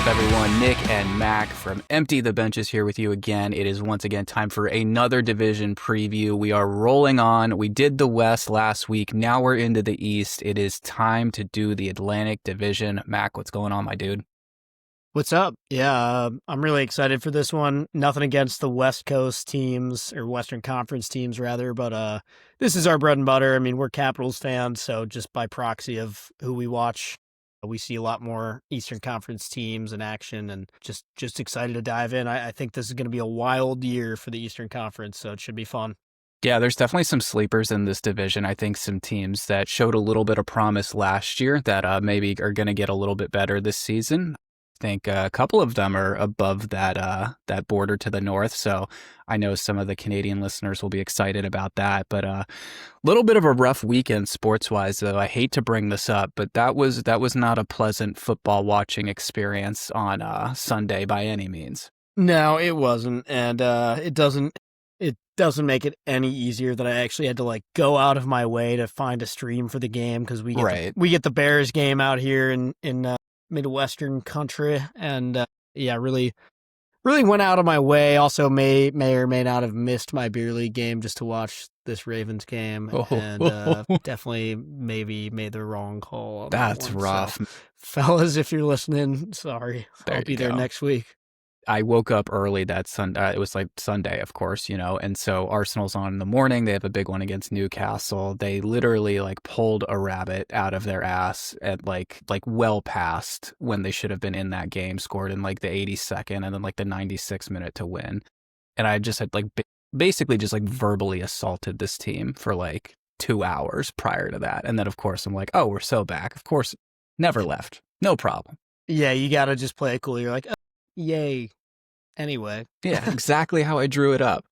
up, everyone? Nick and Mac from Empty the Benches here with you again. It is once again time for another division preview. We are rolling on. We did the West last week. Now we're into the East. It is time to do the Atlantic Division. Mac, what's going on, my dude? What's up? Yeah, I'm really excited for this one. Nothing against the West Coast teams, or Western Conference teams, rather, but this is our bread and butter. I mean, we're Capitals fans, so just by proxy of who we watch, we see a lot more Eastern Conference teams in action, and just excited to dive in. I think this is going to be a wild year for the Eastern Conference, so it should be fun. Yeah, there's definitely some sleepers in this division. I think some teams that showed a little bit of promise last year that maybe are going to get a little bit better this season. I think a couple of them are above that border to the north, so I know some of the Canadian listeners will be excited about that. But a little bit of a rough weekend sports-wise, though. I hate to bring this up, but that was not a pleasant football watching experience on Sunday by any means. No, it wasn't, and it doesn't make it any easier that I actually had to go out of my way to find a stream for the game, because we get the Bears game out here in Midwestern country, and really went out of my way. Also may or may not have missed my beer league game just to watch this Ravens game, and definitely maybe made the wrong call on That's that one. rough. So, fellas, if you're listening, sorry. I'll be there next week. I woke up early that Sunday. It was Sunday, of course, and so Arsenal's on in the morning. They have a big one against Newcastle. They literally pulled a rabbit out of their ass at well past when they should have been in that game, scored in the 82nd and then the 96th minute to win. And I just had basically just verbally assaulted this team for 2 hours prior to that. And then of course I'm oh, we're so back. Of course, never left. No problem. Yeah, you got to just play it cool. You're like, oh, yay. Anyway. Yeah, exactly how I drew it up.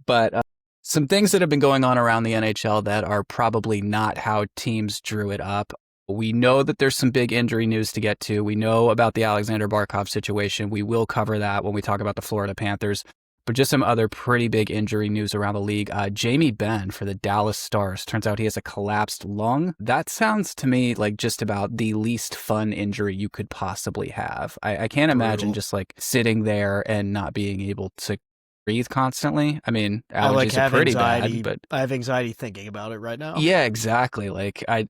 But some things that have been going on around the NHL that are probably not how teams drew it up. We know that there's some big injury news to get to. We know about the Alexander Barkov situation. We will cover that when we talk about the Florida Panthers. But just some other pretty big injury news around the league. Jamie Benn for the Dallas Stars. Turns out he has a collapsed lung. That sounds to me like just about the least fun injury you could possibly have. I can't imagine just sitting there and not being able to breathe constantly. I mean, allergies are pretty bad, but I have anxiety thinking about it right now. Yeah, exactly. I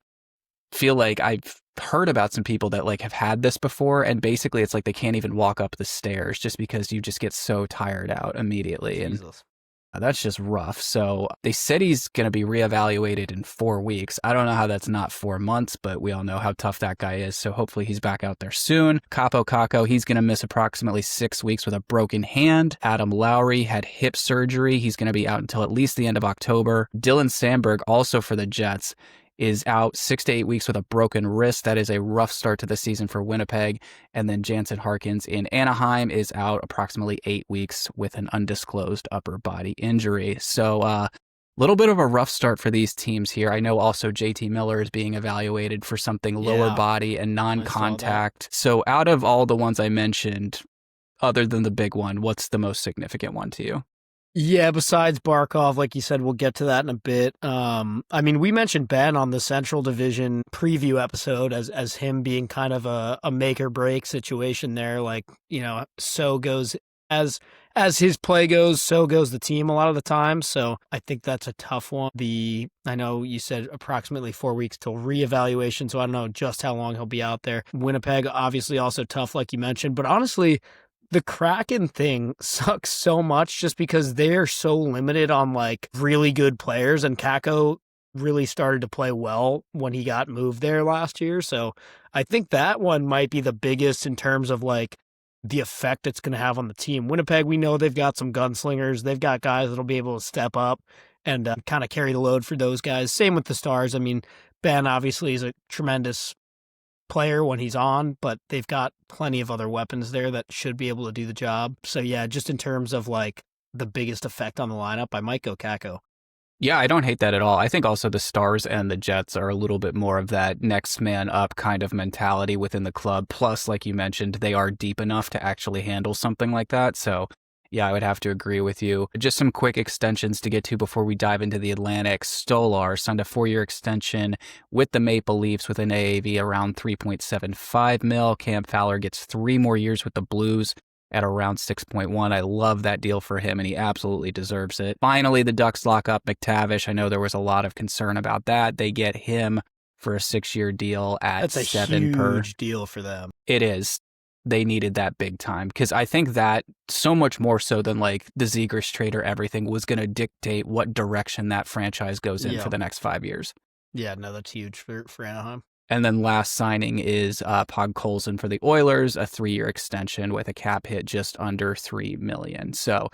feel like I've heard about some people that have had this before, and basically it's they can't even walk up the stairs just because you just get so tired out immediately. Jesus. And that's just rough. So they said he's going to be reevaluated in 4 weeks. I don't know how that's not 4 months, but we all know how tough that guy is. So hopefully he's back out there soon. Capo Caco, he's going to miss approximately 6 weeks with a broken hand. Adam Lowry had hip surgery. He's going to be out until at least the end of October. Dylan Sandberg, also for the Jets, is out 6 to 8 weeks with a broken wrist. That is a rough start to the season for Winnipeg. And then Jansen Harkins in Anaheim is out approximately 8 weeks with an undisclosed upper body injury. So a little bit of a rough start for these teams here. I know also JT Miller is being evaluated for something lower body and non-contact. So out of all the ones I mentioned, other than the big one, what's the most significant one to you? Yeah, besides Barkov, like you said, we'll get to that in a bit. I mean, we mentioned Ben on the Central Division preview episode as him being kind of a make or break situation there. So goes as his play goes, so goes the team a lot of the time. So I think that's a tough one. I know you said approximately 4 weeks till reevaluation, so I don't know just how long he'll be out there. Winnipeg, obviously also tough, like you mentioned, but honestly, the Kraken thing sucks so much just because they're so limited on really good players, and Kako really started to play well when he got moved there last year. So I think that one might be the biggest in terms of the effect it's going to have on the team. Winnipeg, we know they've got some gunslingers. They've got guys that'll be able to step up and kind of carry the load for those guys. Same with the Stars. I mean, Ben obviously is a tremendous player when he's on, but they've got plenty of other weapons there that should be able to do the job. So yeah, just in terms of the biggest effect on the lineup, I might go Kako. Yeah, I don't hate that at all. I think also the Stars and the Jets are a little bit more of that next man up kind of mentality within the club. Plus, like you mentioned, they are deep enough to actually handle something like that. So Yeah, I would have to agree with you. Just some quick extensions to get to before we dive into the Atlantic. Stolar signed a 4-year extension with the Maple Leafs with an AAV around 3.75 mil. Cam Fowler gets 3 more years with the Blues at around 6.1. I love that deal for him, and he absolutely deserves it. Finally, the Ducks lock up McTavish. I know there was a lot of concern about that. They get him for a 6-year deal at That's a 7 per. huge deal for them. It is. They needed that big time because I think that so much more so than like the Zegras trade or everything was going to dictate what direction that franchise goes in for the next 5 years. Yeah, no, that's huge for Anaheim. And then last signing is Podkolzin for the Oilers, a 3-year extension with a cap hit just under $3 million. So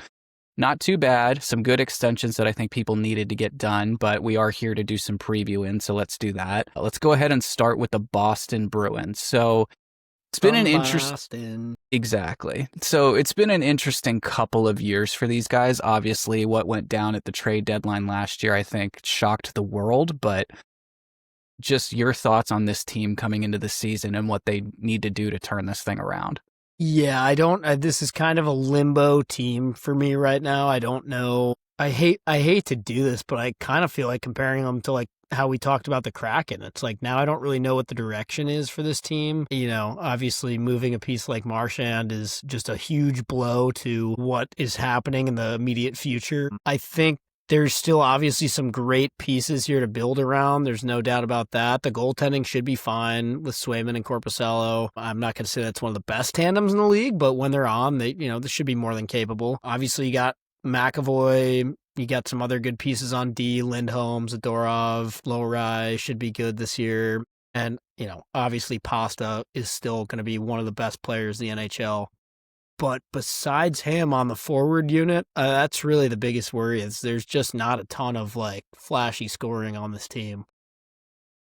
not too bad. Some good extensions that I think people needed to get done, but we are here to do some previewing, so let's do that. Let's go ahead and start with the Boston Bruins. So it's been an interesting. Exactly. So it's been an interesting couple of years for these guys. Obviously, what went down at the trade deadline last year, I think, shocked the world. But just your thoughts on this team coming into the season and what they need to do to turn this thing around. Yeah, this is kind of a limbo team for me right now. I don't know. I hate to do this, but I kind of feel like comparing them to like how we talked about the Kraken. It's like now I don't really know what the direction is for this team. You know, obviously moving a piece like Marchand is just a huge blow to what is happening in the immediate future. I think there's still obviously some great pieces here to build around. There's no doubt about that. The goaltending should be fine with Swayman and Korpisalo. I'm not going to say that's one of the best tandems in the league, but when they're on, they should be more than capable. Obviously, you got McAvoy. You got some other good pieces on D. Lindholm, Zadorov, Lohrei should be good this year. And, obviously Pasta is still going to be one of the best players in the NHL. But besides him on the forward unit, that's really the biggest worry is there's just not a ton of like flashy scoring on this team.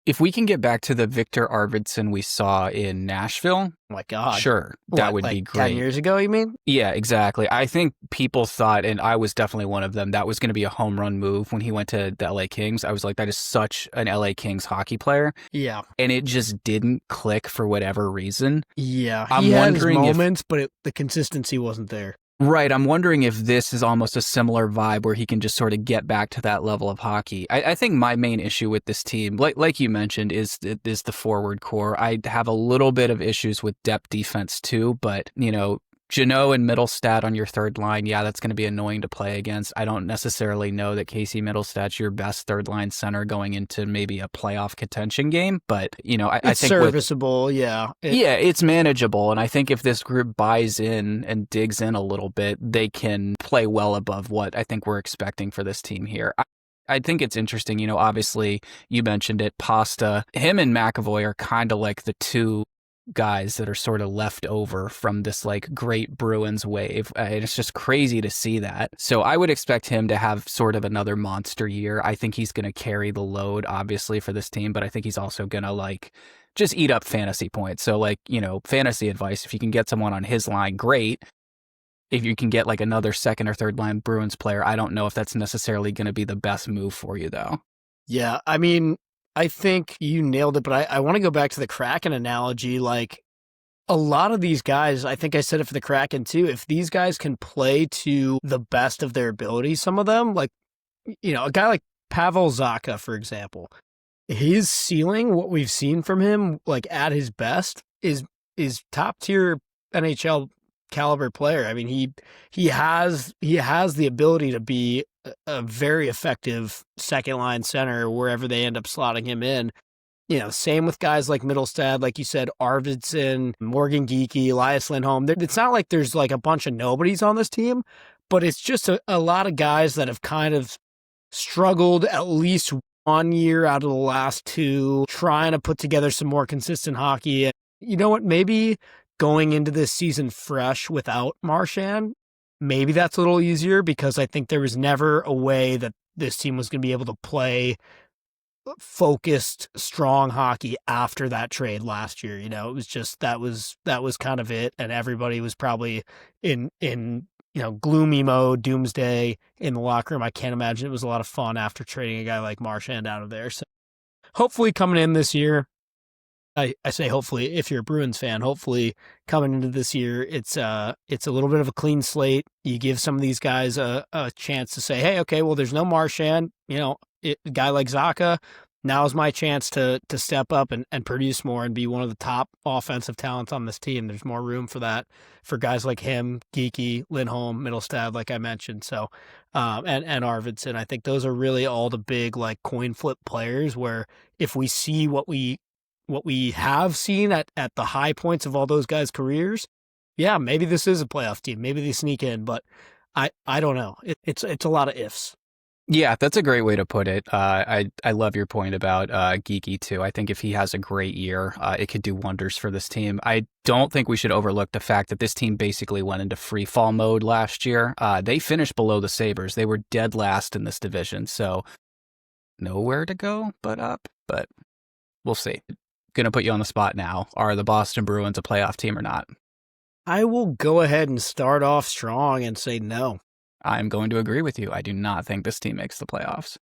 If we can get back to the Victor Arvidsson we saw in Nashville, oh my God, sure, that would be great. 10 years ago, you mean? Yeah, exactly. I think people thought, and I was definitely one of them, that was going to be a home run move when he went to the LA Kings. I was like, that is such an LA Kings hockey player. Yeah. And it just didn't click for whatever reason. Yeah, I'm he wondering had his moments, but the consistency wasn't there. Right. I'm wondering if this is almost a similar vibe where he can just sort of get back to that level of hockey. I think my main issue with this team, like you mentioned, is the forward core. I have a little bit of issues with depth defense too, but, Jeannot and Middlestat on your third line, yeah, that's going to be annoying to play against. I don't necessarily know that Casey Middlestat's your best third line center going into maybe a playoff contention game, but I think serviceable, yeah. It's manageable, and I think if this group buys in and digs in a little bit, they can play well above what I think we're expecting for this team here. I think it's interesting, obviously you mentioned it, Pasta, him and McAvoy are kind of like the two guys that are sort of left over from this like great Bruins wave. It's just crazy to see that. So I would expect him to have sort of another monster year. I think he's going to carry the load obviously for this team, but I think he's also going to like just eat up fantasy points. So like, fantasy advice, if you can get someone on his line, great. If you can get like another second or third line Bruins player, I don't know if that's necessarily going to be the best move for you though. Yeah, I mean, I think you nailed it, but I want to go back to the Kraken analogy. Like, a lot of these guys, I think I said it for the Kraken too, if these guys can play to the best of their ability, some of them, like, a guy like Pavel Zacha, for example, his ceiling, what we've seen from him, like, at his best, is top-tier NHL caliber player. I mean, he has the ability to be a very effective second line center wherever they end up slotting him in. Same with guys like Middlestat, like you said, Arvidsson, Morgan Geekie, Elias Lindholm. It's not like there's like a bunch of nobodies on this team, but it's just a lot of guys that have kind of struggled at least 1 year out of the last 2, trying to put together some more consistent hockey. And you know what? Maybe going into this season fresh without Marchand, maybe that's a little easier because I think there was never a way that this team was going to be able to play focused, strong hockey after that trade last year. It was just that was kind of it, and everybody was probably in gloomy mode, doomsday in the locker room. I can't imagine it was a lot of fun after trading a guy like Marchand out of there. So hopefully coming in this year, I say hopefully, if you're a Bruins fan, hopefully coming into this year, it's a little bit of a clean slate. You give some of these guys a chance to say, hey, okay, well, there's no Marchand. A guy like Zacha, now's my chance to step up and produce more and be one of the top offensive talents on this team. There's more room for that for guys like him, Geekie, Lindholm, Middlestad, like I mentioned. So, and Arvidsson. I think those are really all the big like coin flip players where if we see what we have seen at the high points of all those guys' careers, yeah, maybe this is a playoff team. Maybe they sneak in, but I don't know. It's a lot of ifs. Yeah, that's a great way to put it. I love your point about Geekie too. I think if he has a great year, it could do wonders for this team. I don't think we should overlook the fact that this team basically went into free fall mode last year. They finished below the Sabres. They were dead last in this division, so nowhere to go but up. But we'll see. Gonna put you on the spot now. Are the Boston Bruins a playoff team or not? I will go ahead and start off strong and say no. I'm going to agree with you. I do not think this team makes the playoffs.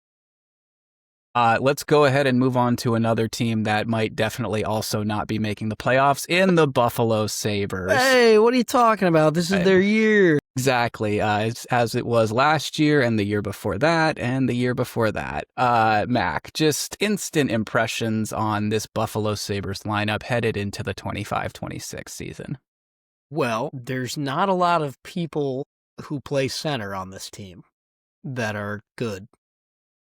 Let's go ahead and move on to another team that might definitely also not be making the playoffs in the Buffalo Sabres. Hey, what are you talking about? This is their year. Exactly, as it was last year and the year before that and the year before that. Mac, just instant impressions on this Buffalo Sabres lineup headed into the 25-26 season. Well, there's not a lot of people who play center on this team that are good,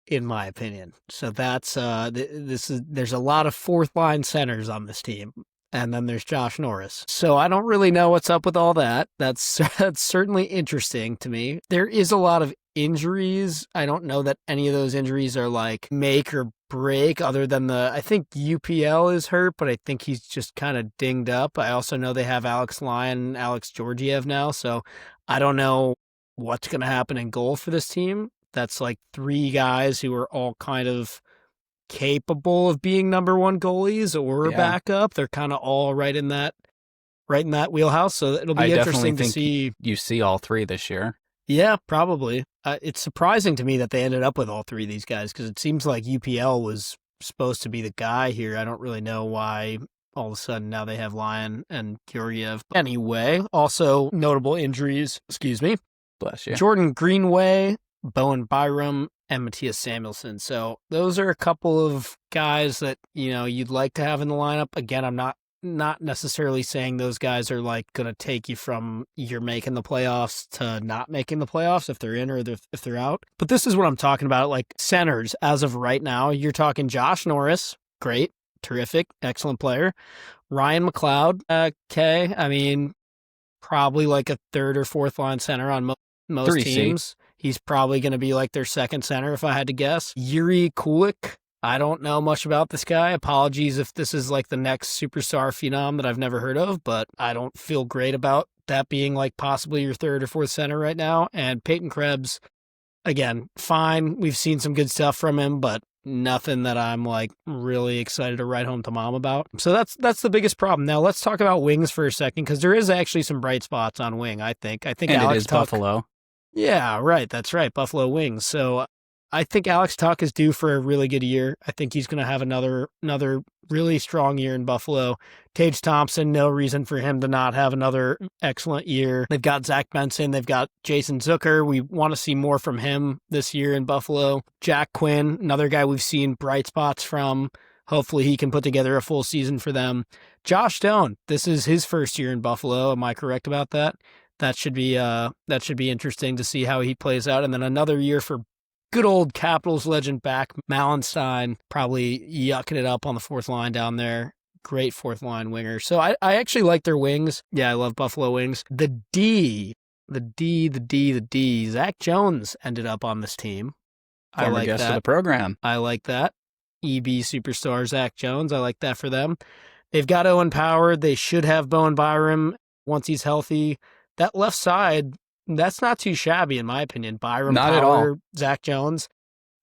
in my opinion. So that's there's a lot of fourth line centers on this team. And then there's Josh Norris. So I don't really know what's up with all that. That's certainly interesting to me. There is a lot of injuries. I don't know that any of those injuries are like make or break other than I think UPL is hurt, but I think he's just kind of dinged up. I also know they have Alex Lyon, Alex Georgiev now. So I don't know what's going to happen in goal for this team. That's like three guys who are all kind of capable of being number one goalies or a backup. They're kind of all right in that wheelhouse. So it'll be interesting to see. You see all three this year. Yeah, probably. It's surprising to me that they ended up with all three of these guys because it seems like UPL was supposed to be the guy here. I don't really know why all of a sudden now they have Lyon and Georgiev. Anyway, also notable injuries. Excuse me. Bless you. Jordan Greenway, Bowen Byram, and Matthias Samuelsson. So those are a couple of guys that, you'd like to have in the lineup. Again, I'm not necessarily saying those guys are like going to take you from you're making the playoffs to not making the playoffs if they're in or if they're out. But this is what I'm talking about. Like centers as of right now, you're talking Josh Norris. Great. Terrific. Excellent player. Ryan McLeod. Okay. I mean, probably like a third or fourth line center on most 3C. teams. He's probably going to be like their second center if I had to guess. Yuri Kulik. I don't know much about this guy. Apologies if this is like the next superstar phenom that I've never heard of, but I don't feel great about that being like possibly your third or fourth center right now. And Peyton Krebs, again, fine. We've seen some good stuff from him, but nothing that I'm like really excited to write home to mom about. So that's the biggest problem. Now let's talk about wings for a second because there is actually some bright spots on wing, I think. And Alex it is Tuck, Buffalo. Yeah, right. That's right. Buffalo Wings. So I think Alex Tuck is due for a really good year. I think he's going to have another really strong year in Buffalo. Tage Thompson, no reason for him to not have another excellent year. They've got Zach Benson. They've got Jason Zucker. We want to see more from him this year in Buffalo. Jack Quinn, another guy we've seen bright spots from. Hopefully he can put together a full season for them. Josh Stone, this is his first year in Buffalo. Am I correct about that? That should be interesting to see how he plays out. And then another year for good old Capitals legend back Malenstein, probably yucking it up on the fourth line down there. Great fourth line winger. So I actually like their wings. Yeah, I love Buffalo Wings. The D. Zach Jones ended up on this team. Former I like guest that. of the program. I like that. EB superstar Zach Jones. I like that for them. They've got Owen Power. They should have Bowen Byram once he's healthy. That left side, that's not too shabby in my opinion. Byram, not Power, at all. Zach Jones.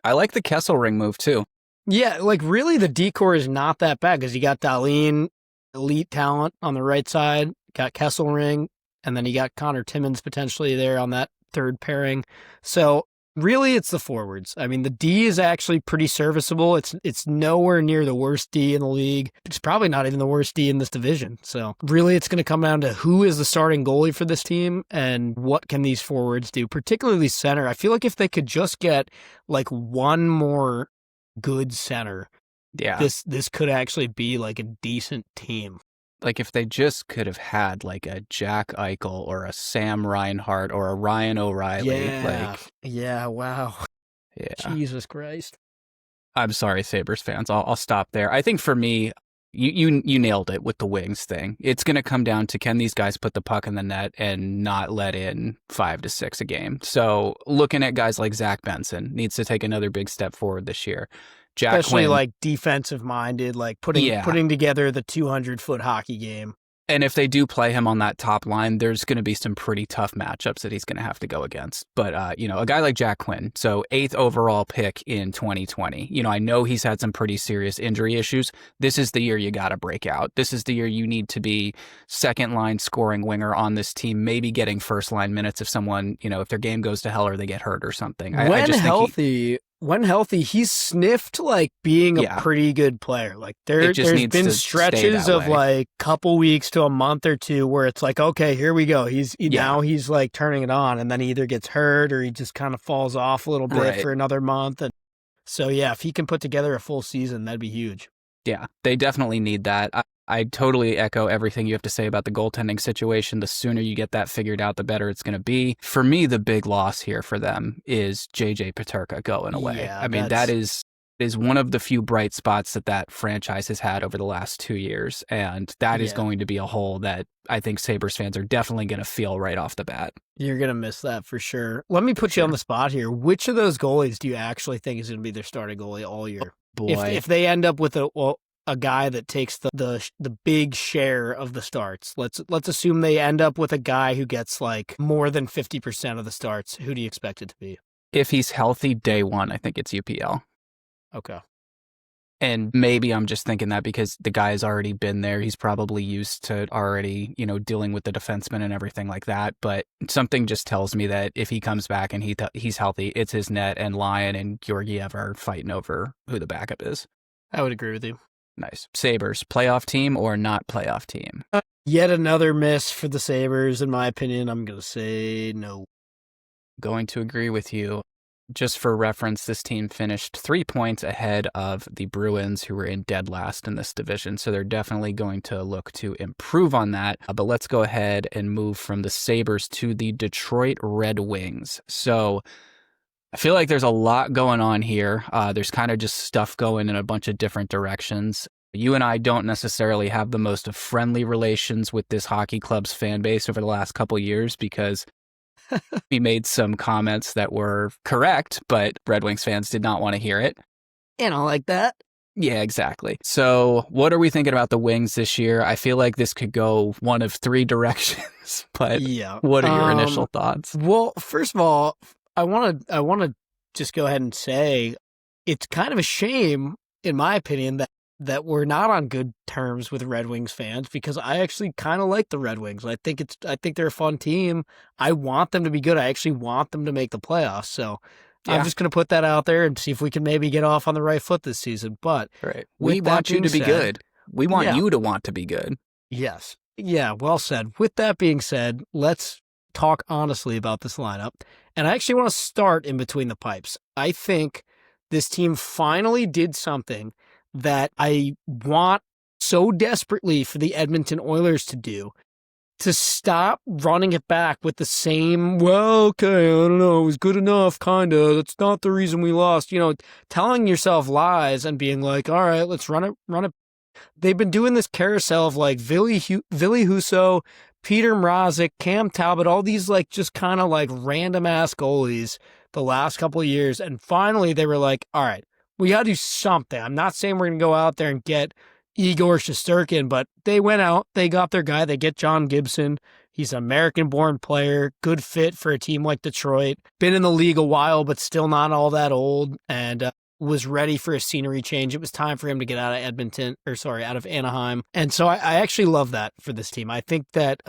I like the Kessel ring move too. Yeah, like really the decor is not that bad because you got Dahlin, elite talent on the right side, got Kessel ring, and then you got Connor Timmins potentially there on that third pairing. So Really, it's the forwards. I mean, the D is actually pretty serviceable. It's nowhere near the worst D in the league. It's probably not even the worst D in this division. So really, it's going to come down to who is the starting goalie for this team and what can these forwards do, particularly center. I feel like if they could just get like one more good center, this could actually be like a decent team. Like if they just could have had like a Jack Eichel or a Sam Reinhart or a Ryan O'Reilly. Yeah, wow. Yeah. Jesus Christ. I'm sorry, Sabres fans. I'll stop there. I think for me, you nailed it with the wings thing. It's going to come down to, can these guys put the puck in the net and not let in 5 to 6 a game? So looking at guys like Zach Benson needs to take another big step forward this year. Jack Especially Quinn, like defensive minded, like putting together the 200-foot hockey game. And if they do play him on that top line, there's going to be some pretty tough matchups that he's going to have to go against. But, a guy like Jack Quinn, so 8th overall pick in 2020. I know he's had some pretty serious injury issues. This is the year you got to break out. This is the year you need to be second line scoring winger on this team, maybe getting first line minutes if someone, if their game goes to hell or they get hurt or something. When healthy, he's sniffed like being a pretty good player. Like there's been stretches of like couple weeks to a month or two where it's like, okay, here we go. Now he's like turning it on, and then he either gets hurt or he just kind of falls off a little bit for another month. And so if he can put together a full season, that'd be huge. Yeah, they definitely need that. I totally echo everything you have to say about the goaltending situation. The sooner you get that figured out, the better it's going to be. For me, the big loss here for them is JJ Peterka going away. Yeah, I mean, that is one of the few bright spots that franchise has had over the last 2 years. And that is going to be a hole that I think Sabres fans are definitely going to feel right off the bat. You're going to miss that for sure. Let me put you on the spot here. Which of those goalies do you actually think is going to be their starting goalie all year? Boy. If they end up with a guy that takes the big share of the starts. Let's assume they end up with a guy who gets like more than 50% of the starts. Who do you expect it to be? If he's healthy day one, I think it's UPL. Okay. And maybe I'm just thinking that because the guy's already been there. He's probably used to already, dealing with the defenseman and everything like that. But something just tells me that if he comes back and he's healthy, it's his net and Lyon and Georgiev are fighting over who the backup is. I would agree with you. Nice. Sabres, playoff team or not playoff team? Yet another miss for the Sabres, in my opinion. I'm going to say no. Going to agree with you. Just for reference, this team finished 3 points ahead of the Bruins, who were in dead last in this division. So they're definitely going to look to improve on that. But let's go ahead and move from the Sabres to the Detroit Red Wings. So I feel like there's a lot going on here. There's kind of just stuff going in a bunch of different directions. You and I don't necessarily have the most friendly relations with this hockey club's fan base over the last couple years because we made some comments that were correct, but Red Wings fans did not want to hear it. And I like that. Yeah, exactly. So what are we thinking about the Wings this year? I feel like this could go one of 3 directions, but what are your initial thoughts? Well, first of all, I want to just go ahead and say it's kind of a shame, in my opinion, that we're not on good terms with Red Wings fans because I actually kind of like the Red Wings. I think they're a fun team. I want them to be good. I actually want them to make the playoffs. So I'm just going to put that out there and see if we can maybe get off on the right foot this season. But we want you to be good. We want you to want to be good. Yes. Yeah, well said. With that being said, let's talk honestly about this lineup. And I actually want to start in between the pipes. I think this team finally did something that I want so desperately for the Edmonton Oilers to do, to stop running it back with the same, well, okay, I don't know, it was good enough, kind of, that's not the reason we lost, telling yourself lies and being like, all right, let's run it. They've been doing this carousel of like Ville Husso, Peter Mrazek, Cam Talbot, all these like just kind of like random ass goalies the last couple of years. And finally they were like, all right, we got to do something. I'm not saying we're going to go out there and get Igor Shesterkin, but they went out, they got their guy, they get John Gibson. He's an American-born player, good fit for a team like Detroit. Been in the league a while, but still not all that old, and was ready for a scenery change. It was time for him to get out of Anaheim. And so I actually love that for this team. I think that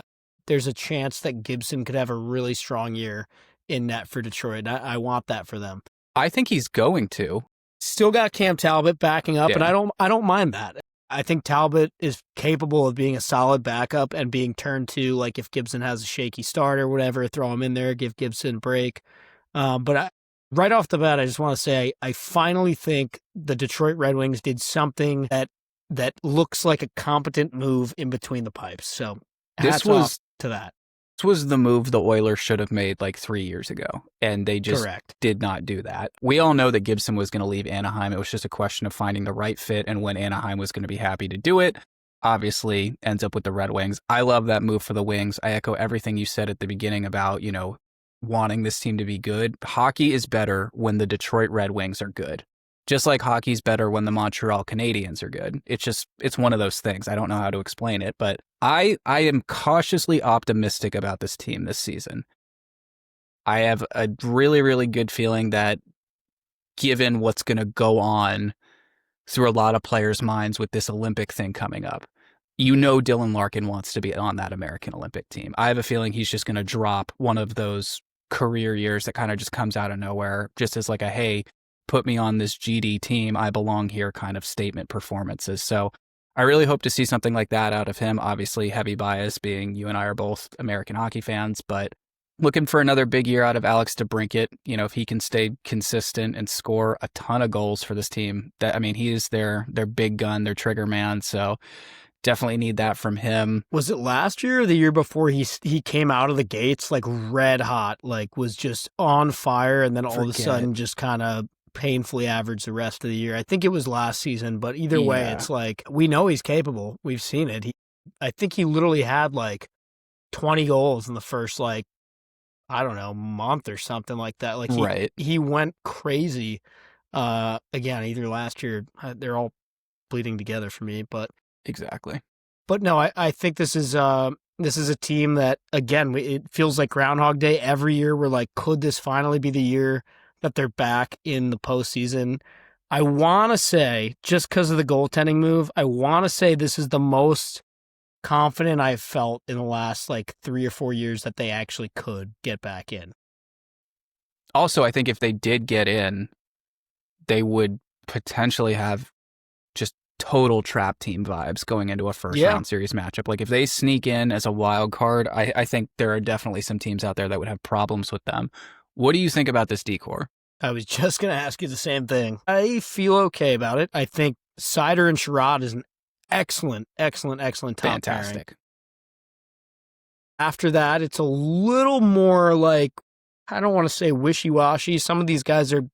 there's a chance that Gibson could have a really strong year in net for Detroit. I want that for them. I think he's going to. Still got Cam Talbot backing up, and Yeah. I don't mind that. I think Talbot is capable of being a solid backup and being turned to, like if Gibson has a shaky start or whatever, throw him in there, give Gibson a break. Right off the bat, I just want to say I finally think the Detroit Red Wings did something that looks like a competent move in between the pipes. So hats off to that. This was the move the Oilers should have made like 3 years ago, and they just Correct. did not do that. We all know that Gibson was going to leave Anaheim. It was just a question of finding the right fit and when Anaheim was going to be happy to do it. Obviously, ends up with the Red Wings. I love that move for the Wings. I echo everything you said at the beginning about, wanting this team to be good. Hockey is better when the Detroit Red Wings are good. Just like hockey's better when the Montreal Canadiens are good. It's one of those things. I don't know how to explain it, but I am cautiously optimistic about this team this season. I have a really, really good feeling that given what's going to go on through a lot of players' minds with this Olympic thing coming up, Dylan Larkin wants to be on that American Olympic team. I have a feeling he's just going to drop one of those career years that kind of just comes out of nowhere, just as like a, hey, put me on this GD team, I belong here kind of statement performances. So I really hope to see something like that out of him. Obviously, heavy bias being you and I are both American hockey fans, but looking for another big year out of Alex DeBrincat. If he can stay consistent and score a ton of goals for this team, he is their big gun, their trigger man. So definitely need that from him. Was it last year or the year before he came out of the gates like red hot, like was just on fire, and then all of a sudden just kind of painfully average the rest of the year? I think it was last season, but either way, it's like we know he's capable. We've seen it. I think he literally had like 20 goals in the first month or something like that. Like he went crazy. Again, either last year, they're all bleeding together for me, but exactly. But no, I think this is a team that, again, it feels like Groundhog Day every year. We're like, could this finally be the year that they're back in the postseason? I want to say, just because of the goaltending move, I want to say this is the most confident I've felt in the last 3 or 4 years that they actually could get back in. Also, I think if they did get in, they would potentially have just total trap team vibes going into a first round series matchup. Like if they sneak in as a wild card, I think there are definitely some teams out there that would have problems with them. What do you think about this decor? I was just going to ask you the same thing. I feel okay about it. I think Seider and Sherrod is an excellent top pairing. After that, it's a little more like, I don't want to say wishy-washy. Some of these guys are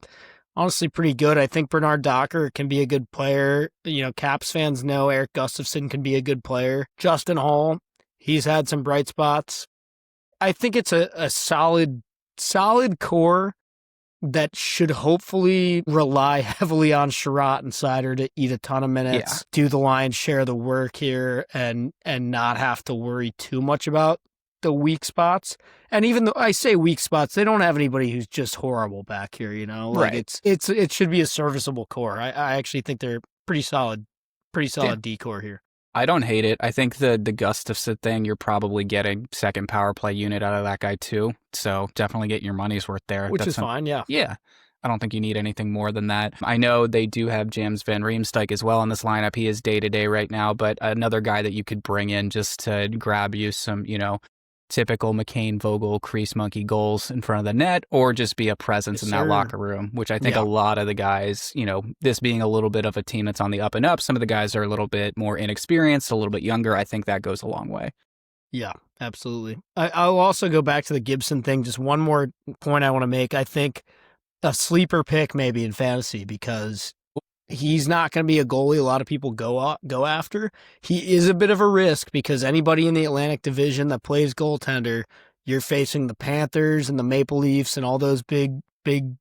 honestly pretty good. I think Bernard Docker can be a good player. Caps fans know Eric Gustafsson can be a good player. Justin Hall, he's had some bright spots. I think it's a solid core that should hopefully rely heavily on Sherratt and Seider to eat a ton of minutes, do the lion's share of the work here, and not have to worry too much about the weak spots. And even though I say weak spots, they don't have anybody who's just horrible back here, Right. It should be a serviceable core. I actually think they're pretty solid D-core here. I don't hate it. I think the Gustafsson thing, you're probably getting second power play unit out of that guy too. So definitely get your money's worth there. Which is fine, yeah. Yeah. I don't think you need anything more than that. I know they do have James Van Riemsdyk as well in this lineup. He is day-to-day right now, but another guy that you could bring in just to grab you some, typical McCain, Vogel, crease monkey goals in front of the net, or just be a presence in that locker room, which I think a lot of the guys, this being a little bit of a team that's on the up and up, some of the guys are a little bit more inexperienced, a little bit younger. I think that goes a long way. Yeah, absolutely. I'll also go back to the Gibson thing. Just one more point I want to make. I think a sleeper pick maybe in fantasy, because he's not going to be a goalie a lot of people go after. He is a bit of a risk because anybody in the Atlantic Division that plays goaltender, you're facing the Panthers and the Maple Leafs and all those big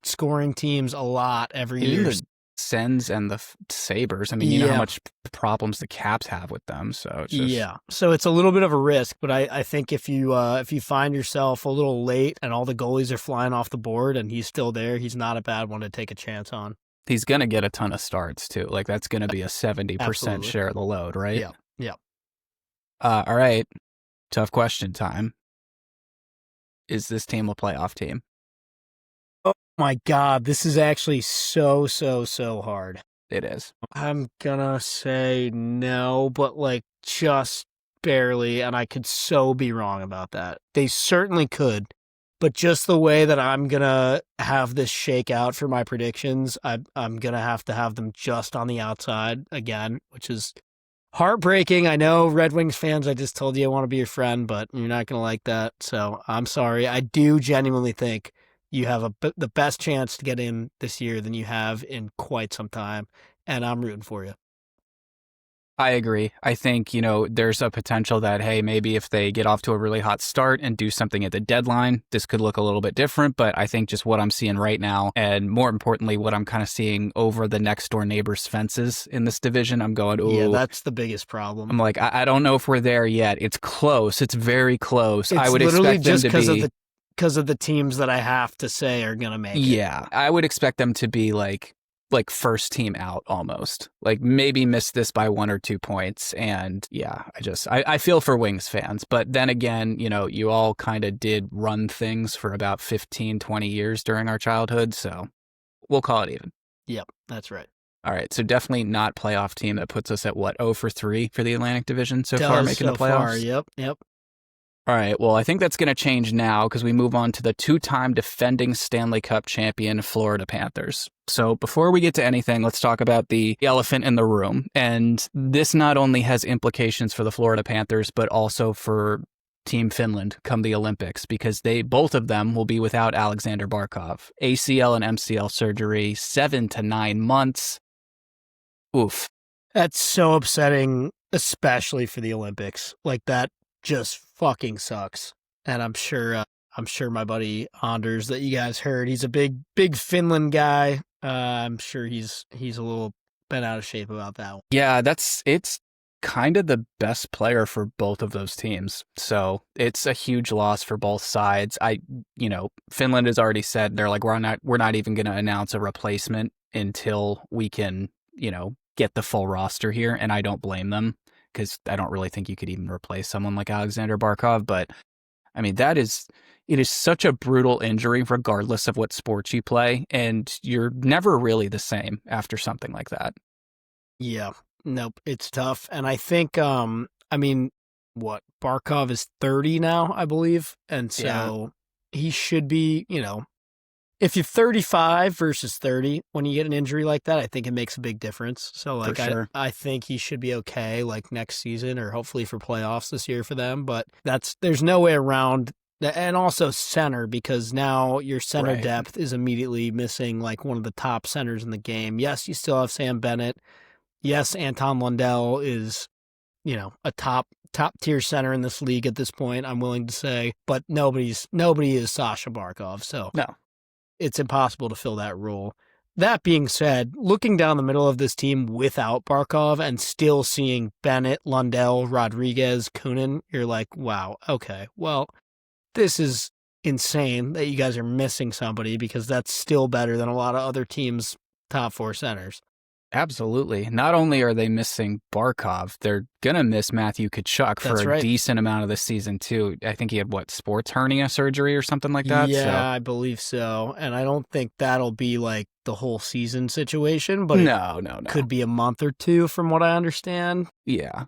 scoring teams a lot every year. The Sens and the Sabres. You know how much problems the Caps have with them. So it's just... so it's a little bit of a risk. But I think if you find yourself a little late and all the goalies are flying off the board and he's still there, he's not a bad one to take a chance on. He's going to get a ton of starts, too. That's going to be a 70% share of the load, right? Yeah. All right. Tough question time. Is this team a playoff team? Oh my God, this is actually so, so, so hard. It is. I'm gonna say no, but like just barely, and I could so be wrong about that. They certainly could, but just the way that I'm gonna have this shake out for my predictions, I'm gonna have to have them just on the outside again, which is heartbreaking. I know, Red Wings fans, I just told you I want to be your friend, but you're not gonna like that, so I'm sorry. I do genuinely think you have the best chance to get in this year than you have in quite some time, and I'm rooting for you. I agree. I think, there's a potential that, hey, maybe if they get off to a really hot start and do something at the deadline, this could look a little bit different. But I think just what I'm seeing right now, and more importantly, what I'm kind of seeing over the next door neighbor's fences in this division, I'm going, ooh. Yeah, that's the biggest problem. I'm like, I don't know if we're there yet. It's close. It's very close. It's I would literally expect them just to be. because of the teams that I have to say are gonna make it. Yeah, I would expect them to be like first team out almost. Like maybe miss this by 1 or 2 points. And yeah, I feel for Wings fans. But then again, you all kind of did run things for about 15, 20 years during our childhood. So we'll call it even. Yep, that's right. All right, so definitely not playoff team. That puts us at what, 0 for 3 for the Atlantic Division so far, making the playoffs? Yep. All right, well, I think that's going to change now because we move on to the 2-time defending Stanley Cup champion Florida Panthers. So before we get to anything, let's talk about the elephant in the room. And this not only has implications for the Florida Panthers, but also for Team Finland come the Olympics, because both of them will be without Alexander Barkov. ACL and MCL surgery, 7 to 9 months. Oof. That's so upsetting, especially for the Olympics. Like, that just fucking sucks. And I'm sure my buddy Anders that you guys heard, he's a big Finland guy. I'm sure he's a little bent out of shape about that one. Yeah, it's kind of the best player for both of those teams. So it's a huge loss for both sides. Finland has already said they're like, we're not even going to announce a replacement until we can, get the full roster here. And I don't blame them, because I don't really think you could even replace someone like Alexander Barkov. But I mean, it is such a brutal injury, regardless of what sports you play. And you're never really the same after something like that. Yeah, nope, it's tough. And I think, Barkov is 30 now, I believe. And so he should be, if you're 35 versus 30, when you get an injury like that, I think it makes a big difference. So, like, sure. I think he should be okay, like, next season, or hopefully for playoffs this year for them. But there's no way around that. And also center, because now your center depth is immediately missing, like, one of the top centers in the game. Yes, you still have Sam Bennett. Yes, Anton Lundell is, a top tier center in this league at this point, I'm willing to say. But nobody is Sasha Barkov. So no. It's impossible to fill that role. That being said, looking down the middle of this team without Barkov and still seeing Bennett, Lundell, Rodriguez, Kunin, you're like, wow, okay, well, this is insane that you guys are missing somebody, because that's still better than a lot of other teams' top 4 centers. Absolutely. Not only are they missing Barkov, they're going to miss Matthew Tkachuk for a decent amount of the season, too. I think he had, sports hernia surgery or something like that? Yeah, I believe so. And I don't think that'll be, like, the whole season situation, but no. Could be a month or 2 from what I understand. Yeah.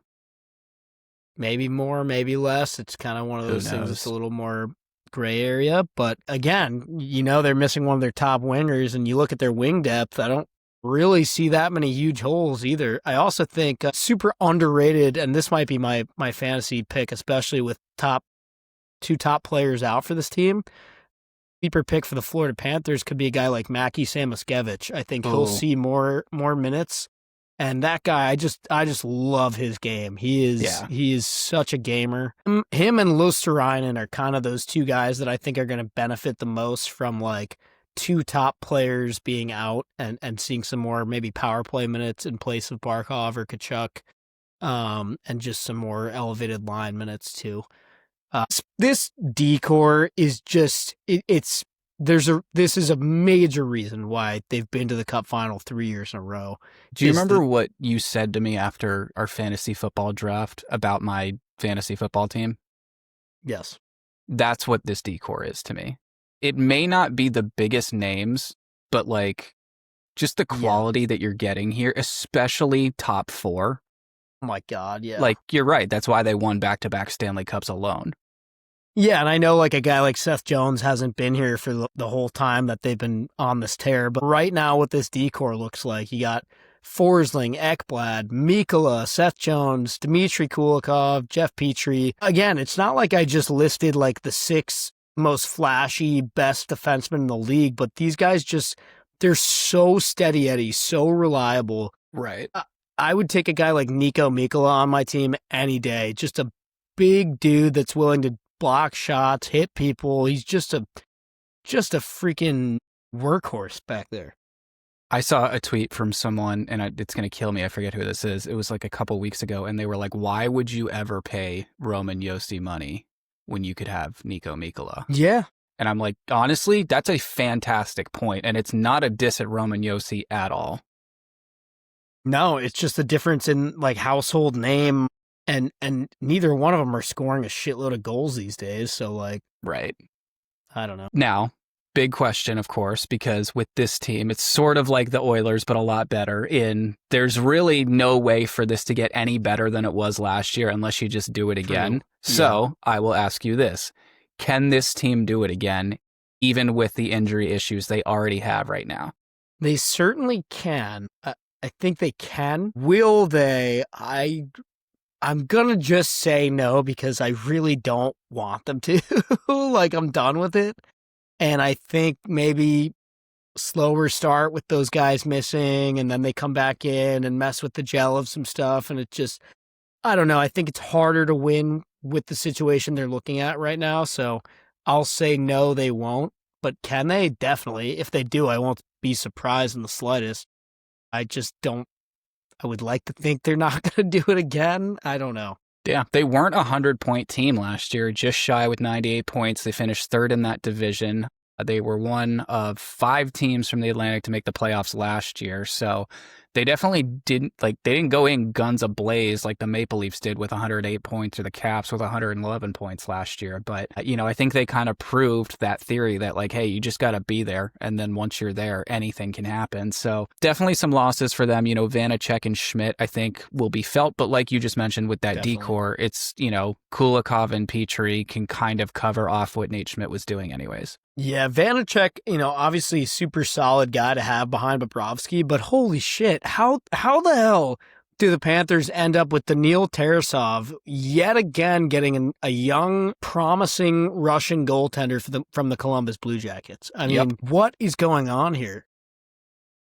Maybe more, maybe less. It's kind of one of those things that's a little more gray area. But again, they're missing one of their top wingers, and you look at their wing depth, I don't really see that many huge holes either. I also think super underrated, and this might be my fantasy pick, especially with two top players out for this team. Sleeper pick for the Florida Panthers could be a guy like Mackie Samoskevich. I think he'll see more minutes. And that guy, I just love his game. He is such a gamer. Him and Luosterainen are kind of those two guys that I think are going to benefit the most from, like, 2 top players being out and seeing some more maybe power play minutes in place of Barkov or Tkachuk, and just some more elevated line minutes too. This decor is just this is a major reason why they've been to the Cup final 3 years in a row. Do you remember what you said to me after our fantasy football draft about my fantasy football team? Yes. That's what this decor is to me. it may not be the biggest names, but like just the quality that you're getting here, especially top four. Oh my God, yeah. Like, you're right. That's why they won back-to-back Stanley Cups alone. Yeah, and I know like a guy like Seth Jones hasn't been here for the whole time that they've been on this tear, but right now what this decor looks like, you got Forsling, Ekblad, Mikkola, Seth Jones, Dmitry Kulikov, Jeff Petrie. Again, it's not like I just listed like the 6 most flashy, best defensemen in the league, but these guys just, they're so steady Eddie, so reliable. Right. I would take a guy like Nico Mikkola on my team any day. Just a big dude that's willing to block shots, hit people. He's just a freaking workhorse back there. I saw a tweet from someone, and it's going to kill me. I forget who this is. It was like a couple weeks ago, and they were like, why would you ever pay Roman Josi money when you could have Nico Mikkola? Yeah. And I'm like, honestly, that's a fantastic point, and it's not a diss at Roman Josi at all. No, it's just a difference in like household name, and neither one of them are scoring a shitload of goals these days. So like, right. I don't know. Now, big question, of course, because with this team, it's sort of like the Oilers, but a lot better there's really no way for this to get any better than it was last year unless you just do it again. True. So I will ask you this. Can this team do it again, even with the injury issues they already have right now? They certainly can. I think they can. Will they? I'm going to just say no because I really don't want them to. Like, I'm done with it. And I think maybe slower start with those guys missing, and then they come back in and mess with the gel of some stuff. And it just, I don't know. I think it's harder to win with the situation they're looking at right now. So I'll say no, they won't. But can they? Definitely. If they do, I won't be surprised in the slightest. I just don't. I would like to think they're not going to do it again. I don't know. Yeah, they weren't a 100-point team last year, just shy with 98 points. They finished third in that division. They were one of 5 teams from the Atlantic to make the playoffs last year. So they definitely didn't go in guns ablaze like the Maple Leafs did with 108 points or the Caps with 111 points last year. But, I think they kind of proved that theory that like, hey, you just got to be there. And then once you're there, anything can happen. So definitely some losses for them. Vanacek and Schmidt, I think, will be felt. But like you just mentioned with that decor, it's, Kulikov and Petrie can kind of cover off what Nate Schmidt was doing anyways. Yeah, Vanacek, obviously super solid guy to have behind Bobrovsky, but holy shit, how the hell do the Panthers end up with Daniil Tarasov yet again getting a young, promising Russian goaltender from the Columbus Blue Jackets? I mean, What is going on here?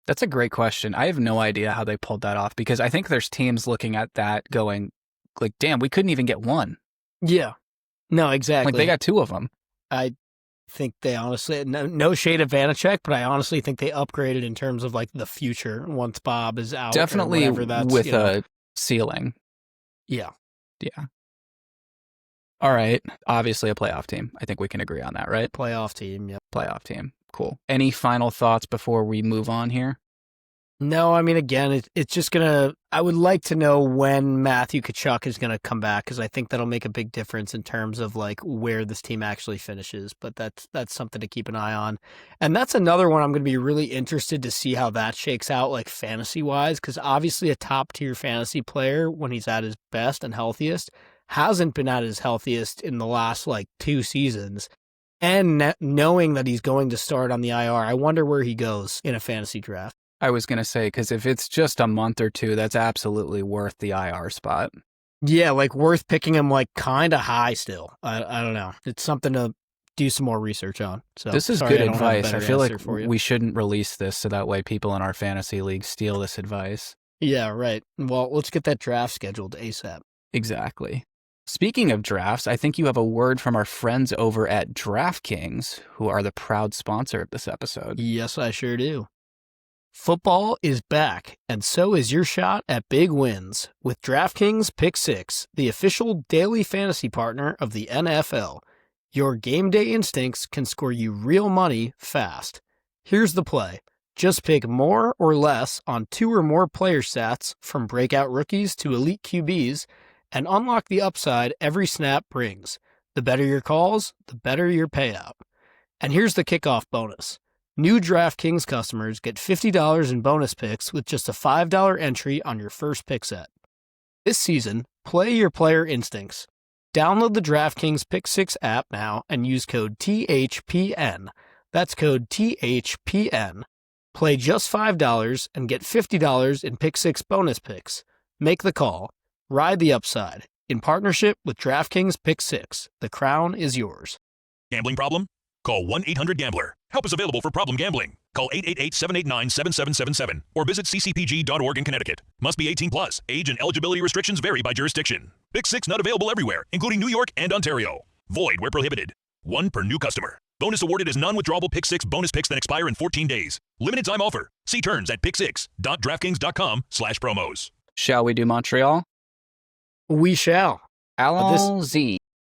That's a great question. I have no idea how they pulled that off because I think there's teams looking at that going, like, damn, we couldn't even get one. Yeah. No, exactly. Like, they got 2 of them. I think they honestly, no shade of Vanacek, but I honestly think they upgraded in terms of like the future once Bob is out. Definitely or that's, with a ceiling. Yeah. Yeah. All right. Obviously a playoff team. I think we can agree on that, right? Playoff team. Yeah. Playoff team. Cool. Any final thoughts before we move on here? No, I mean, again, it's just I would like to know when Matthew Tkachuk is going to come back because I think that'll make a big difference in terms of like where this team actually finishes. But that's something to keep an eye on. And that's another one I'm going to be really interested to see how that shakes out, like fantasy wise, because obviously a top tier fantasy player when he's at his best and healthiest hasn't been at his healthiest in the last like 2 seasons. And knowing that he's going to start on the IR, I wonder where he goes in a fantasy draft. I was going to say, because if it's just a month or 2, that's absolutely worth the IR spot. Yeah, like worth picking him like kind of high still. I don't know. It's something to do some more research on. So this is good advice. I feel like we shouldn't release this so that way people in our fantasy league steal this advice. Yeah, right. Well, let's get that draft scheduled ASAP. Exactly. Speaking of drafts, I think you have a word from our friends over at DraftKings, who are the proud sponsor of this episode. Yes, I sure do. Football is back, and so is your shot at big wins with DraftKings Pick 6, the official daily fantasy partner of the NFL. Your game day instincts can score you real money fast. Here's the play. Just pick more or less on 2 or more player stats from breakout rookies to elite QBs and unlock the upside every snap brings. The better your calls, the better your payout. And here's the kickoff bonus. New DraftKings customers get $50 in bonus picks with just a $5 entry on your first pick set. This season, play your player instincts. Download the DraftKings Pick 6 app now and use code THPN. That's code THPN. Play just $5 and get $50 in Pick 6 bonus picks. Make the call. Ride the upside. In partnership with DraftKings Pick 6. The crown is yours. Gambling problem? Call 1-800-GAMBLER. Help is available for problem gambling. Call 888-789-7777 or visit ccpg.org in Connecticut. Must be 18 plus. Age and eligibility restrictions vary by jurisdiction. Pick 6 not available everywhere, including New York and Ontario. Void where prohibited. One per new customer. Bonus awarded is non-withdrawable Pick 6 bonus picks that expire in 14 days. Limited time offer. See terms at pick6.draftkings.com/promos. Shall we do Montreal? We shall. Allons-y.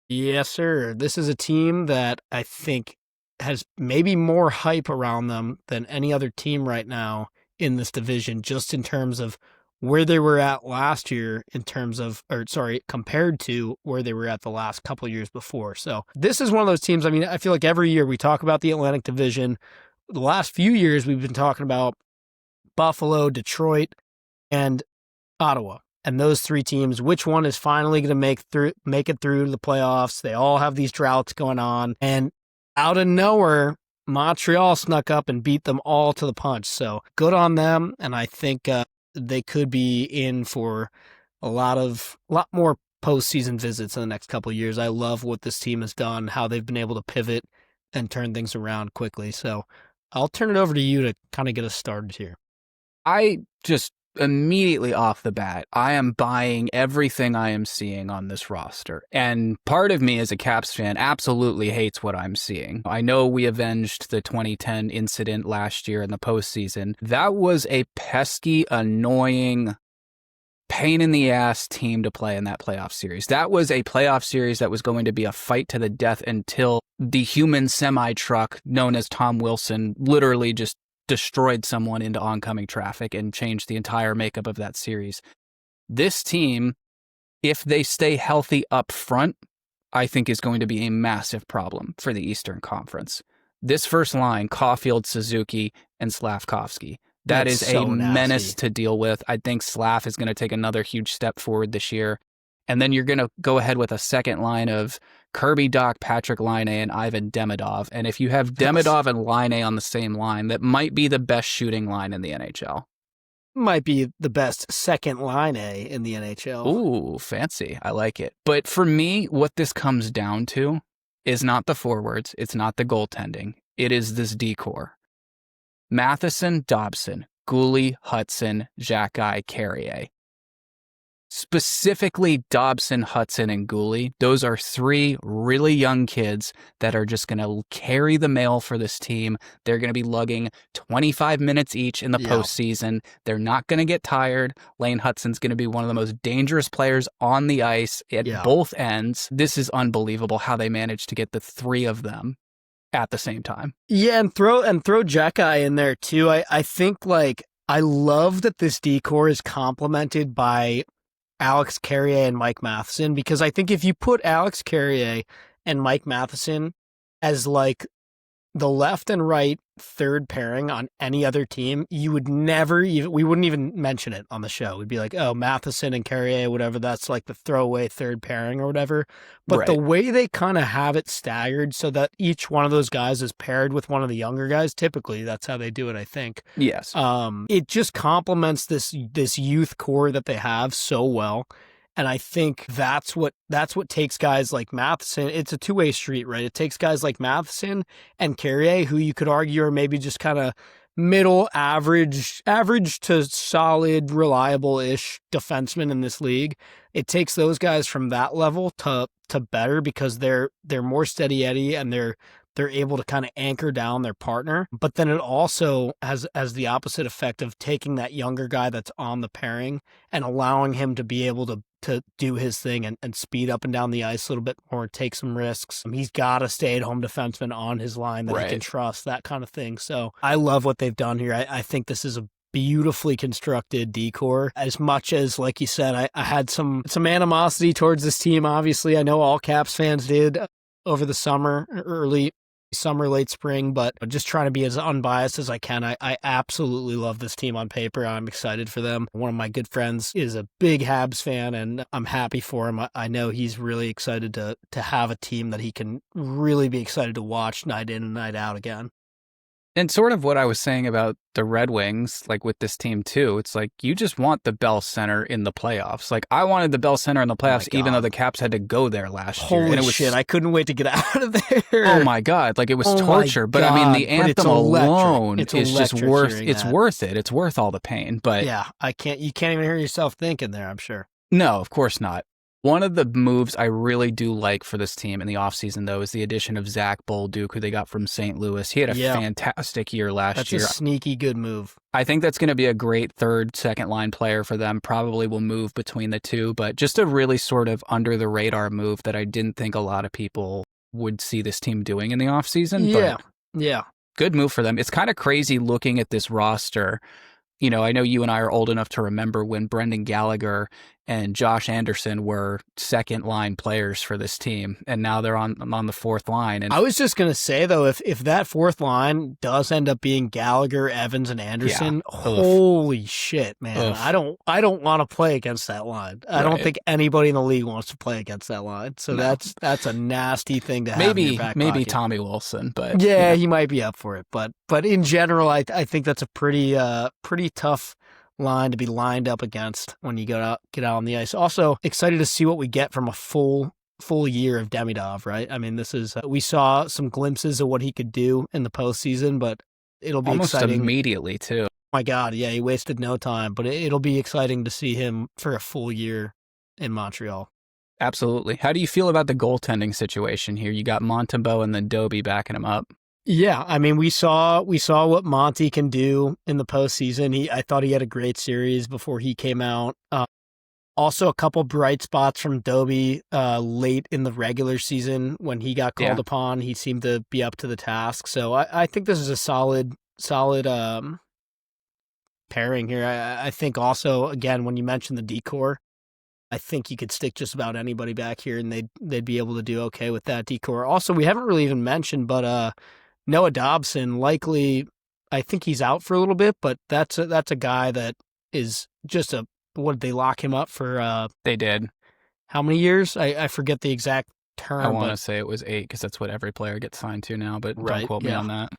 Yes, sir. This is a team that I think has maybe more hype around them than any other team right now in this division, just in terms of where they were at last year compared to where they were at the last couple of years before. So this is one of those teams, I mean, I feel like every year we talk about the Atlantic Division. The last few years we've been talking about Buffalo, Detroit, and Ottawa. And those three teams, which one is finally going to make it through the playoffs? They all have these droughts going on. And out of nowhere, Montreal snuck up and beat them all to the punch. So good on them. And I think they could be in for a lot more postseason visits in the next couple of years. I love what this team has done, how they've been able to pivot and turn things around quickly. So I'll turn it over to you to kind of get us started here. I just immediately off the bat, I am buying everything I am seeing on this roster. And part of me as a Caps fan absolutely hates what I'm seeing. I know we avenged the 2010 incident last year in the postseason. That was a pesky, annoying, pain in the ass team to play in that playoff series. That was a playoff series that was going to be a fight to the death until the human semi-truck known as Tom Wilson literally just destroyed someone into oncoming traffic and changed the entire makeup of that series. This team, if they stay healthy up front, I think is going to be a massive problem for the Eastern Conference. This first line, Caulfield, Suzuki, and Slavkovsky, that's is so a menace nasty to deal with. I think Slav is going to take another huge step forward this year. And then you're going to go ahead with a second line of Kirby Dach, Patrick Laine, and Ivan Demidov. And if you have Demidov and Laine on the same line, that might be the best shooting line in the NHL. Might be the best second line in the NHL. Ooh, fancy. I like it. But for me, what this comes down to is not the forwards. It's not the goaltending. It is this D-core. Matheson, Dobson, Goalie, Hudson, Xhekaj, Carrier. Specifically Dobson, Hudson, and Goalie. Those are three really young kids that are just going to carry the mail for this team. They're going to be lugging 25 minutes each in the postseason. They're not going to get tired. Lane Hudson's going to be one of the most dangerous players on the ice at both ends. This is unbelievable how they managed to get the three of them at the same time. Yeah, and throw Xhekaj in there too. I think I love that this D-core is complemented by Alex Carrier and Mike Matheson, because I think if you put Alex Carrier and Mike Matheson as the left and right third pairing on any other team, you would we wouldn't even mention it on the show. We'd be like, oh, Matheson and Carrier, whatever, that's like the throwaway third pairing or whatever. But the way they kind of have it staggered so that each one of those guys is paired with one of the younger guys, typically that's how they do it, I think. Yes. It just complements this youth core that they have so well. And I think that's what takes guys like Matheson. It's a two-way street, right? It takes guys like Matheson and Carrier, who you could argue are maybe just kind of middle average to solid, reliable-ish defensemen in this league. It takes those guys from that level to better, because they're more steady Eddie and they're able to kind of anchor down their partner. But then it also has the opposite effect of taking that younger guy that's on the pairing and allowing him to be able to do his thing and speed up and down the ice a little bit more, take some risks. He's got a stay-at-home defenseman on his line that he can trust, that kind of thing. So I love what they've done here. I think this is a beautifully constructed D-core. As much as, like you said, I had some animosity towards this team, obviously. I know all Caps fans did over the summer, early summer, late spring, but just trying to be as unbiased as I can. I absolutely love this team on paper. I'm excited for them. One of my good friends is a big Habs fan, and I'm happy for him. I know he's really excited to have a team that he can really be excited to watch night in and night out again. And sort of what I was saying about the Red Wings, like with this team too, it's like you just want the Bell Center in the playoffs. Like I wanted the Bell Center in the playoffs, even though the Caps had to go there last year. Holy And it was, shit, I couldn't wait to get out of there. Oh my God, like it was torture. But I mean, the anthem alone is just worth, it's worth it. It's worth all the pain. But yeah, you can't even hear yourself thinking there, I'm sure. No, of course not. One of the moves I really do like for this team in the offseason, though, is the addition of Zach Bolduc, who they got from St. Louis. He had a fantastic year last year. That's a sneaky good move. I think that's going to be a great third, second-line player for them. Probably will move between the two, but just a really sort of under-the-radar move that I didn't think a lot of people would see this team doing in the offseason. Yeah. Good move for them. It's kind of crazy looking at this roster. You know, I know you and I are old enough to remember when Brendan Gallagher and Josh Anderson were second-line players for this team, and now they're on the fourth line. And I was just going to say, though, if that fourth line does end up being Gallagher, Evans, and Anderson, holy shit, man. I don't want to play against that line. I don't think anybody in the league wants to play against that line. So that's a nasty thing to have in your back pocket. Tommy Wilson, but yeah, he might be up for it. But in general, I think that's a pretty tough line to be lined up against when you get out on the ice. Also, excited to see what we get from a full year of Demidov, right? I mean, this is we saw some glimpses of what he could do in the postseason, but it'll be almost exciting immediately too. My God, yeah, he wasted no time, but it'll be exciting to see him for a full year in Montreal. Absolutely. How do you feel about the goaltending situation here? You got Montembeault and then Dobie backing him up. Yeah, I mean, we saw what Monty can do in the postseason. I thought he had a great series before he came out. Also, a couple bright spots from Dobie late in the regular season when he got called upon. He seemed to be up to the task. So I think this is a solid pairing here. I think also, again, when you mentioned the decor, I think you could stick just about anybody back here and they'd be able to do okay with that decor. Also, we haven't really even mentioned, but Noah Dobson, likely, I think he's out for a little bit, but that's a guy that is just what did they lock him up for? They did. How many years? I forget the exact term. I want to say it was 8 because that's what every player gets signed to now, but don't quote me on that.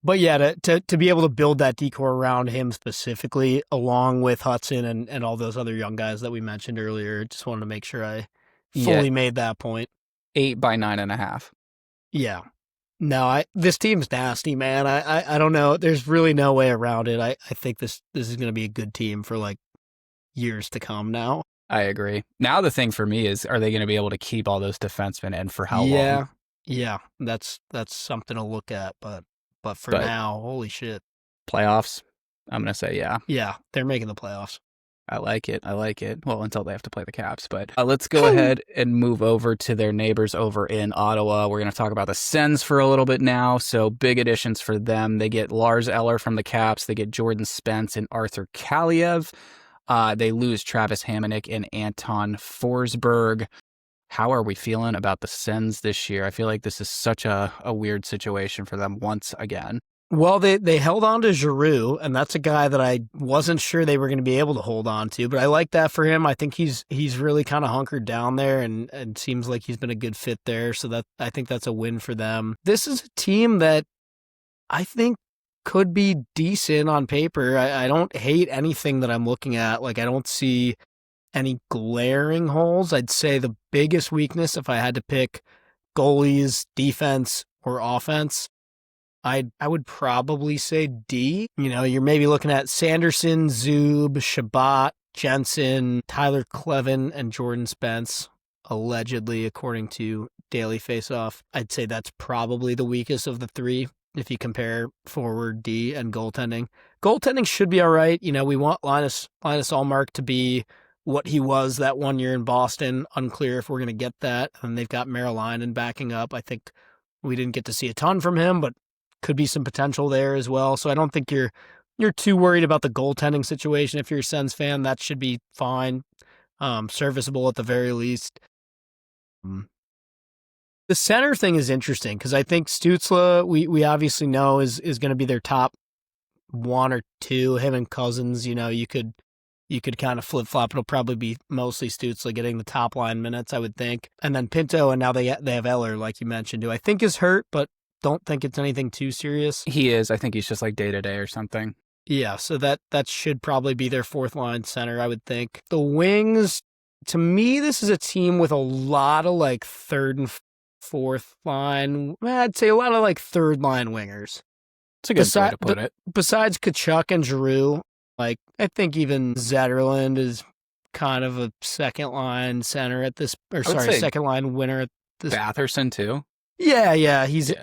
But yeah, to be able to build that decor around him specifically, along with Hudson and all those other young guys that we mentioned earlier, just wanted to make sure I fully made that point. 8 by 9.5. Yeah. No, this team's nasty, man. I don't know. There's really no way around it. I think this is going to be a good team for like years to come now. I agree. Now the thing for me is, are they going to be able to keep all those defensemen and for how long? Yeah. That's something to look at. But for now, holy shit. Playoffs, I'm going to say yeah. Yeah, they're making the playoffs. I like it. Well, until they have to play the Caps. But let's go ahead and move over to their neighbors over in Ottawa. We're going to talk about the Sens for a little bit now. So big additions for them. They get Lars Eller from the Caps. They get Jordan Spence and Arthur Kaliev. They lose Travis Hamonic and Anton Forsberg. How are we feeling about the Sens this year? I feel like this is such a weird situation for them once again. Well, they held on to Giroux, and that's a guy that I wasn't sure they were going to be able to hold on to, but I like that for him. I think he's really kind of hunkered down there and seems like he's been a good fit there, so that I think that's a win for them. This is a team that I think could be decent on paper. I don't hate anything that I'm looking at. Like, I don't see any glaring holes. I'd say the biggest weakness, if I had to pick goalies, defense, or offense, I would probably say D. You know, you're maybe looking at Sanderson, Zub, Shabbat, Jensen, Tyler Clevin, and Jordan Spence, allegedly, according to Daily Faceoff. I'd say that's probably the weakest of the three if you compare forward, D, and goaltending. Goaltending should be all right. You know, we want Linus Ullmark to be what he was that 1 year in Boston. Unclear if we're going to get that. And they've got Merrill backing up. I think we didn't get to see a ton from him, but could be some potential there as well. So I don't think you're too worried about the goaltending situation. If you're a Sens fan, that should be fine. Serviceable at the very least. The center thing is interesting because I think Stützle, we obviously know is going to be their top one or two. Him and Cousins, you could kind of flip flop. It'll probably be mostly Stützle getting the top line minutes, I would think, and then Pinto, and now they have Eller, like you mentioned, who I think is hurt, but don't think it's anything too serious. He is. I think he's just like day to day or something. Yeah, so that should probably be their fourth line center, I would think. The Wings, to me, this is a team with a lot of like third and fourth line. I'd say a lot of like third line wingers. It's a good way to put it. Besides Tkachuk and Giroux, like I think even Zetterlund is kind of a second line center at this, second line winner at this. Batherson too. Yeah.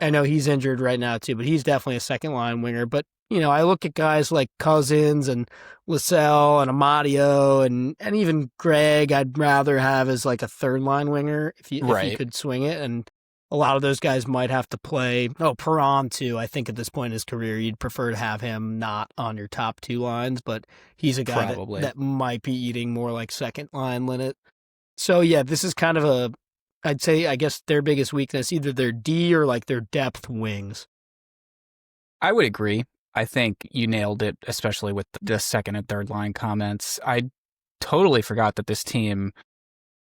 I know he's injured right now too, but he's definitely a second line winger. But I look at guys like Cousins and Lassell and Amadio and even Greg. I'd rather have as like a third line winger if you could swing it. And a lot of those guys might have to play. Perron too. I think at this point in his career, you'd prefer to have him not on your top two lines, but he's a guy that might be eating more like second line limit. So yeah, this is kind of I'd say, I guess their biggest weakness, either their D or like their depth wings. I would agree. I think you nailed it, especially with the second and third line comments. I totally forgot that this team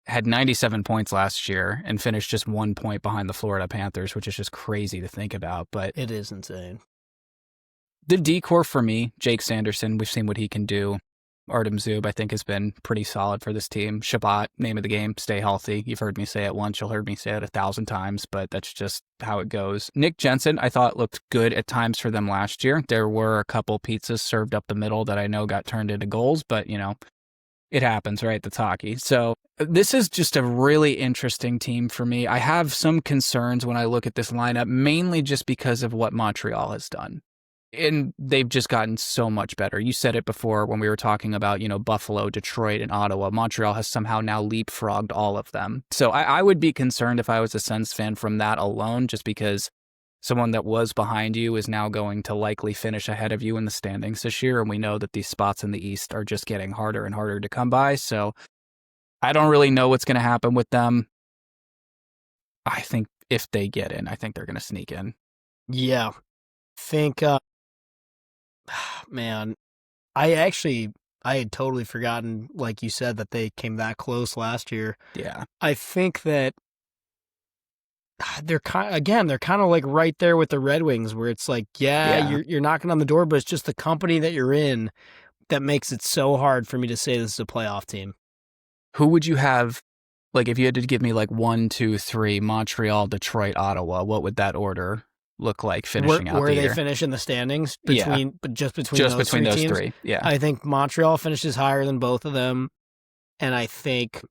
had 97 points last year and finished just 1 point behind the Florida Panthers, which is just crazy to think about. But it is insane. The D-core for me, Jake Sanderson, we've seen what he can do. Artem Zub, I think, has been pretty solid for this team. Shabbat, name of the game, stay healthy. You've heard me say it once, you'll heard me say it 1,000 times, but that's just how it goes. Nick Jensen, I thought looked good at times for them last year. There were a couple pizzas served up the middle that I know got turned into goals, but, it happens, right? That's hockey. So this is just a really interesting team for me. I have some concerns when I look at this lineup, mainly just because of what Montreal has done. And they've just gotten so much better. You said it before when we were talking about, Buffalo, Detroit, and Ottawa. Montreal has somehow now leapfrogged all of them. So I would be concerned if I was a Sens fan from that alone, just because someone that was behind you is now going to likely finish ahead of you in the standings this year. And we know that these spots in the East are just getting harder and harder to come by. So I don't really know what's going to happen with them. I think if they get in, I think they're going to sneak in. Yeah. Man, I had totally forgotten, like you said, that they came that close last year. Yeah. I think that they're kind of like right there with the Red Wings, where it's like, you're knocking on the door, but it's just the company that you're in that makes it so hard for me to say this is a playoff team. Who would you have, like, if you had to give me like 1, 2, 3, Montreal, Detroit, Ottawa, what would that order look like finishing out the year? Where they finish in the standings? Just between those teams? Three. Yeah. I think Montreal finishes higher than both of them. And I think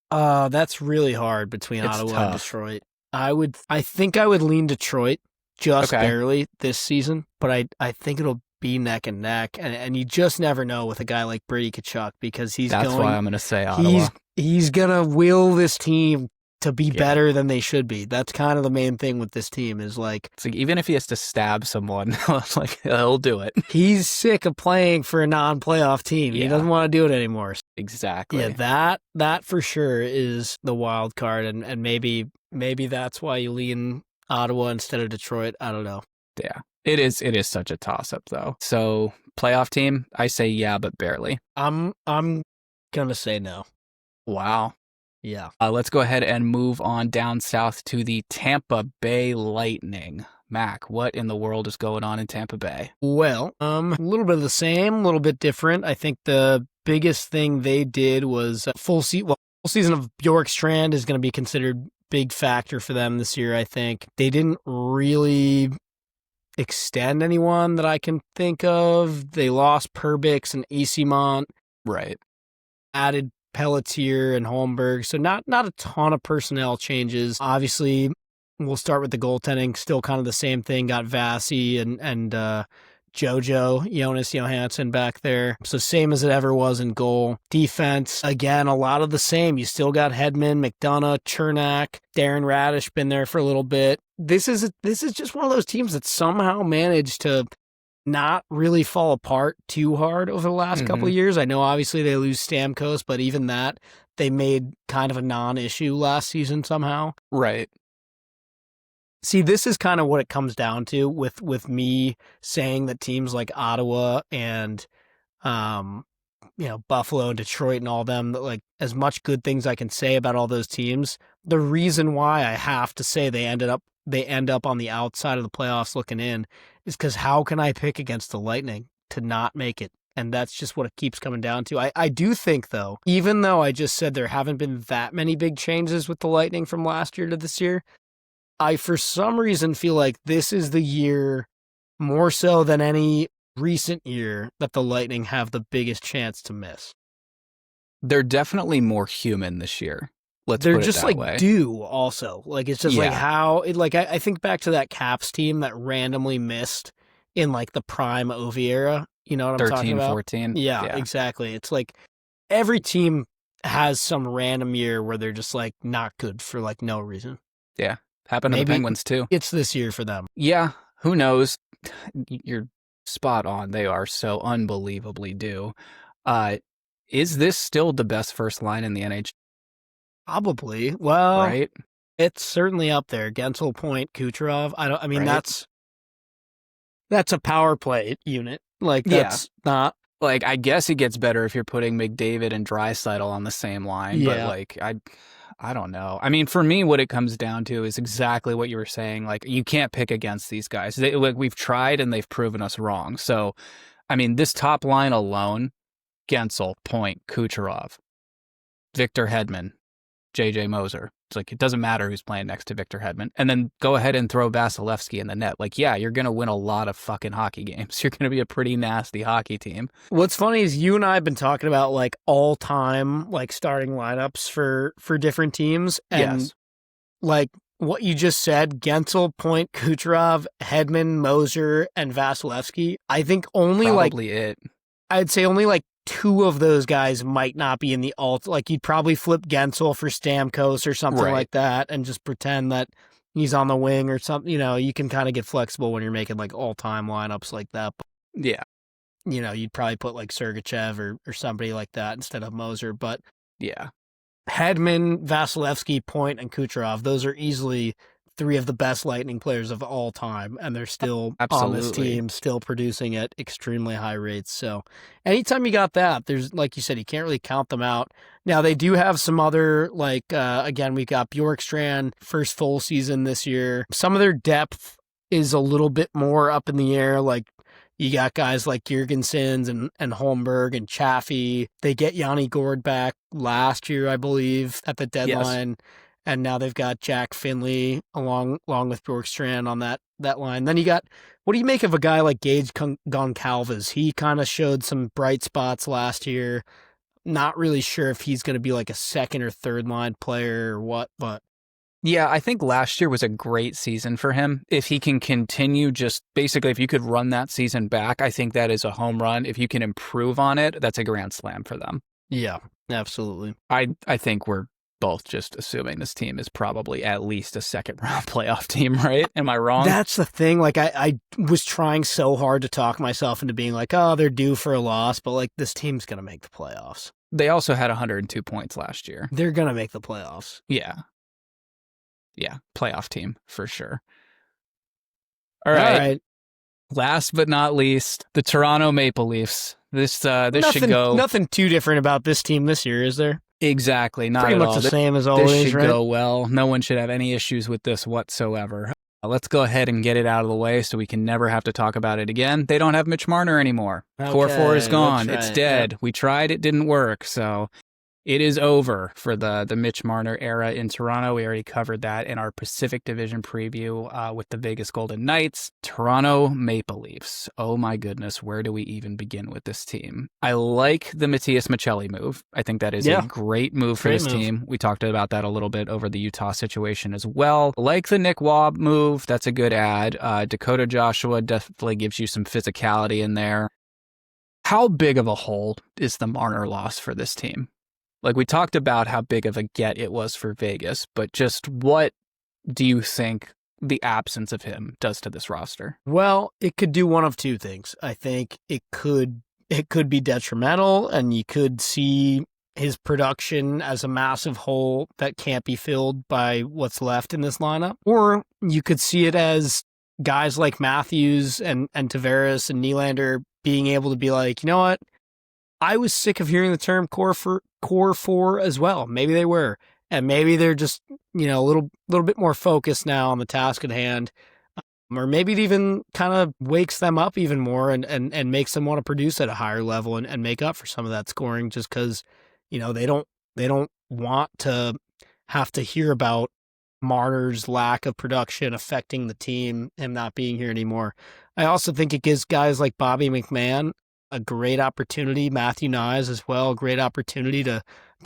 that's really hard between Ottawa and Detroit. I think I would lean Detroit just barely this season, but I think it'll be neck and neck. And you just never know with a guy like Brady Tkachuk, because that's why I'm going to say Ottawa. He's going to will this team to be better than they should be. That's kind of the main thing with this team is like... It's like, even if he has to stab someone, like, he'll do it. He's sick of playing for a non-playoff team. Yeah. He doesn't want to do it anymore. Exactly. Yeah, that for sure is the wild card, and maybe that's why you lean Ottawa instead of Detroit. I don't know. Yeah. It is such a toss-up, though. So, playoff team, I say yeah, but barely. I'm gonna say no. Wow. Yeah. Let's go ahead and move on down south to the Tampa Bay Lightning. Mac, what in the world is going on in Tampa Bay? Well, a little bit of the same, a little bit different. I think the biggest thing they did was full season of Bjorkstrand is going to be considered big factor for them this year, I think. They didn't really extend anyone that I can think of. They lost Perbix and Easymont. Right. Added Pelletier and Holmberg, so not a ton of personnel changes. Obviously, we'll start with the goaltending, still kind of the same thing. Got Vasi and Jonas Johansson back there, so same as it ever was in goal. Defense, again, a lot of the same. You still got Hedman, McDonough, Chernak, Darren Radish been there for a little bit. This is just one of those teams that somehow managed to not really fall apart too hard over the last couple of years. I know obviously they lose Stamkos, but even that they made kind of a non-issue last season somehow. Right. See, this is kind of what it comes down to with me saying that teams like Ottawa and Buffalo and Detroit and all them, that like as much good things I can say about all those teams, the reason why I have to say they end up on the outside of the playoffs looking in is because how can I pick against the Lightning to not make it? And that's just what it keeps coming down to. I do think, though, even though I just said there haven't been that many big changes with the Lightning from last year to this year, I, for some reason, feel like this is the year, more so than any recent year, that the Lightning have the biggest chance to miss. They're definitely more human this year. They're put it just that like way. due also. Like it's just like how it, like I think back to that Caps team that randomly missed in like the prime Ovi era. You know what I'm 13, talking about? 14. Yeah, exactly. It's like every team has some random year where they're just like not good for like no reason. Yeah. Happened to the Penguins too. It's this year for them. Yeah. Who knows? You're spot on. They are so unbelievably due. Is this still the best first line in the NHL? Probably. Well, right? It's certainly up there. Gensel, Point, Kucherov. That's a power play unit. Like that's not like, I guess it gets better if you're putting McDavid and Draisaitl on the same line, but like I don't know. I mean, for me, what it comes down to is exactly what you were saying. Like, you can't pick against these guys. We've tried and they've proven us wrong. So, I mean, this top line alone, Gensel, Point, Kucherov, Victor Hedman, JJ Moser. It's like, it doesn't matter who's playing next to Victor Hedman. And then go ahead and throw Vasilevsky in the net. Like, yeah, you're going to win a lot of fucking hockey games. You're going to be a pretty nasty hockey team. What's funny is you and I have been talking about like all time, like starting lineups for different teams. And like what you just said, Gensel, Point, Kucherov, Hedman, Moser, and Vasilevsky. I think only I'd say only like two of those guys might not be in the alt. Like you'd probably flip Gensel for Stamkos or something like that and just pretend that he's on the wing or something. You know, you can kind of get flexible when you're making like all-time lineups like that. But, you'd probably put like Sergachev or somebody like that instead of Moser. But Hedman, Vasilevsky, Point, and Kucherov, those are easily three of the best Lightning players of all time, and they're still on this team, still producing at extremely high rates. So anytime you got that, there's, like you said, you can't really count them out. Now, they do have some other, like, again, we got Bjorkstrand, first full season this year. Some of their depth is a little bit more up in the air, like, you got guys like Jurgensons and Holmberg and Chaffee. They get Yanni Gourde back last year, I believe, at the deadline. Yes. And now they've got Jack Finley along with Bjorkstrand on that line. Then you got, what do you make of a guy like Gage Goncalves? He kind of showed some bright spots last year. Not really sure if he's going to be like a second or third line player or what, but. Yeah, I think last year was a great season for him. If he can continue just basically, if you could run that season back, I think that is a home run. If you can improve on it, that's a grand slam for them. Yeah, absolutely. I think we're both just assuming this team is probably at least a second round playoff team, right? Am I wrong? That's the thing. Like I was trying so hard to talk myself into being like, oh, they're due for a loss, but like this team's going to make the playoffs. They also had 102 points last year. They're going to make the playoffs. Yeah. Yeah. Playoff team for sure. All right. Last but not least, the Toronto Maple Leafs. This should go. Nothing too different about this team this year, is there? Exactly, not pretty at much all. The same as always, this should right? go well. No one should have any issues with this whatsoever. Let's go ahead and get it out of the way so we can never have to talk about it again. They don't have Mitch Marner anymore. Okay, 4-4 is gone. Right. It's dead. We tried. It didn't work. So it is over for the Mitch Marner era in Toronto. We already covered that in our Pacific Division preview with the Vegas Golden Knights. Toronto Maple Leafs. Oh my goodness, where do we even begin with this team? I like the Matias Maccelli move. I think that is a great move for this team. We talked about that a little bit over the Utah situation as well. Like the Nick Waub move, that's a good add. Dakota Joshua definitely gives you some physicality in there. How big of a hole is the Marner loss for this team? Like, we talked about how big of a get it was for Vegas, but just what do you think the absence of him does to this roster? Well, it could do one of two things. I think it could be detrimental, and you could see his production as a massive hole that can't be filled by what's left in this lineup. Or you could see it as guys like Matthews and Tavares and Nylander being able to be like, you know what? I was sick of hearing the term core four as well. Maybe they were. And maybe they're just, a little bit more focused now on the task at hand. Or maybe it even kind of wakes them up even more and makes them want to produce at a higher level and make up for some of that scoring just because, they don't want to have to hear about Marner's lack of production affecting the team, him not being here anymore. I also think it gives guys like Bobby McMahon a great opportunity, Matthew Nyes as well, a great opportunity to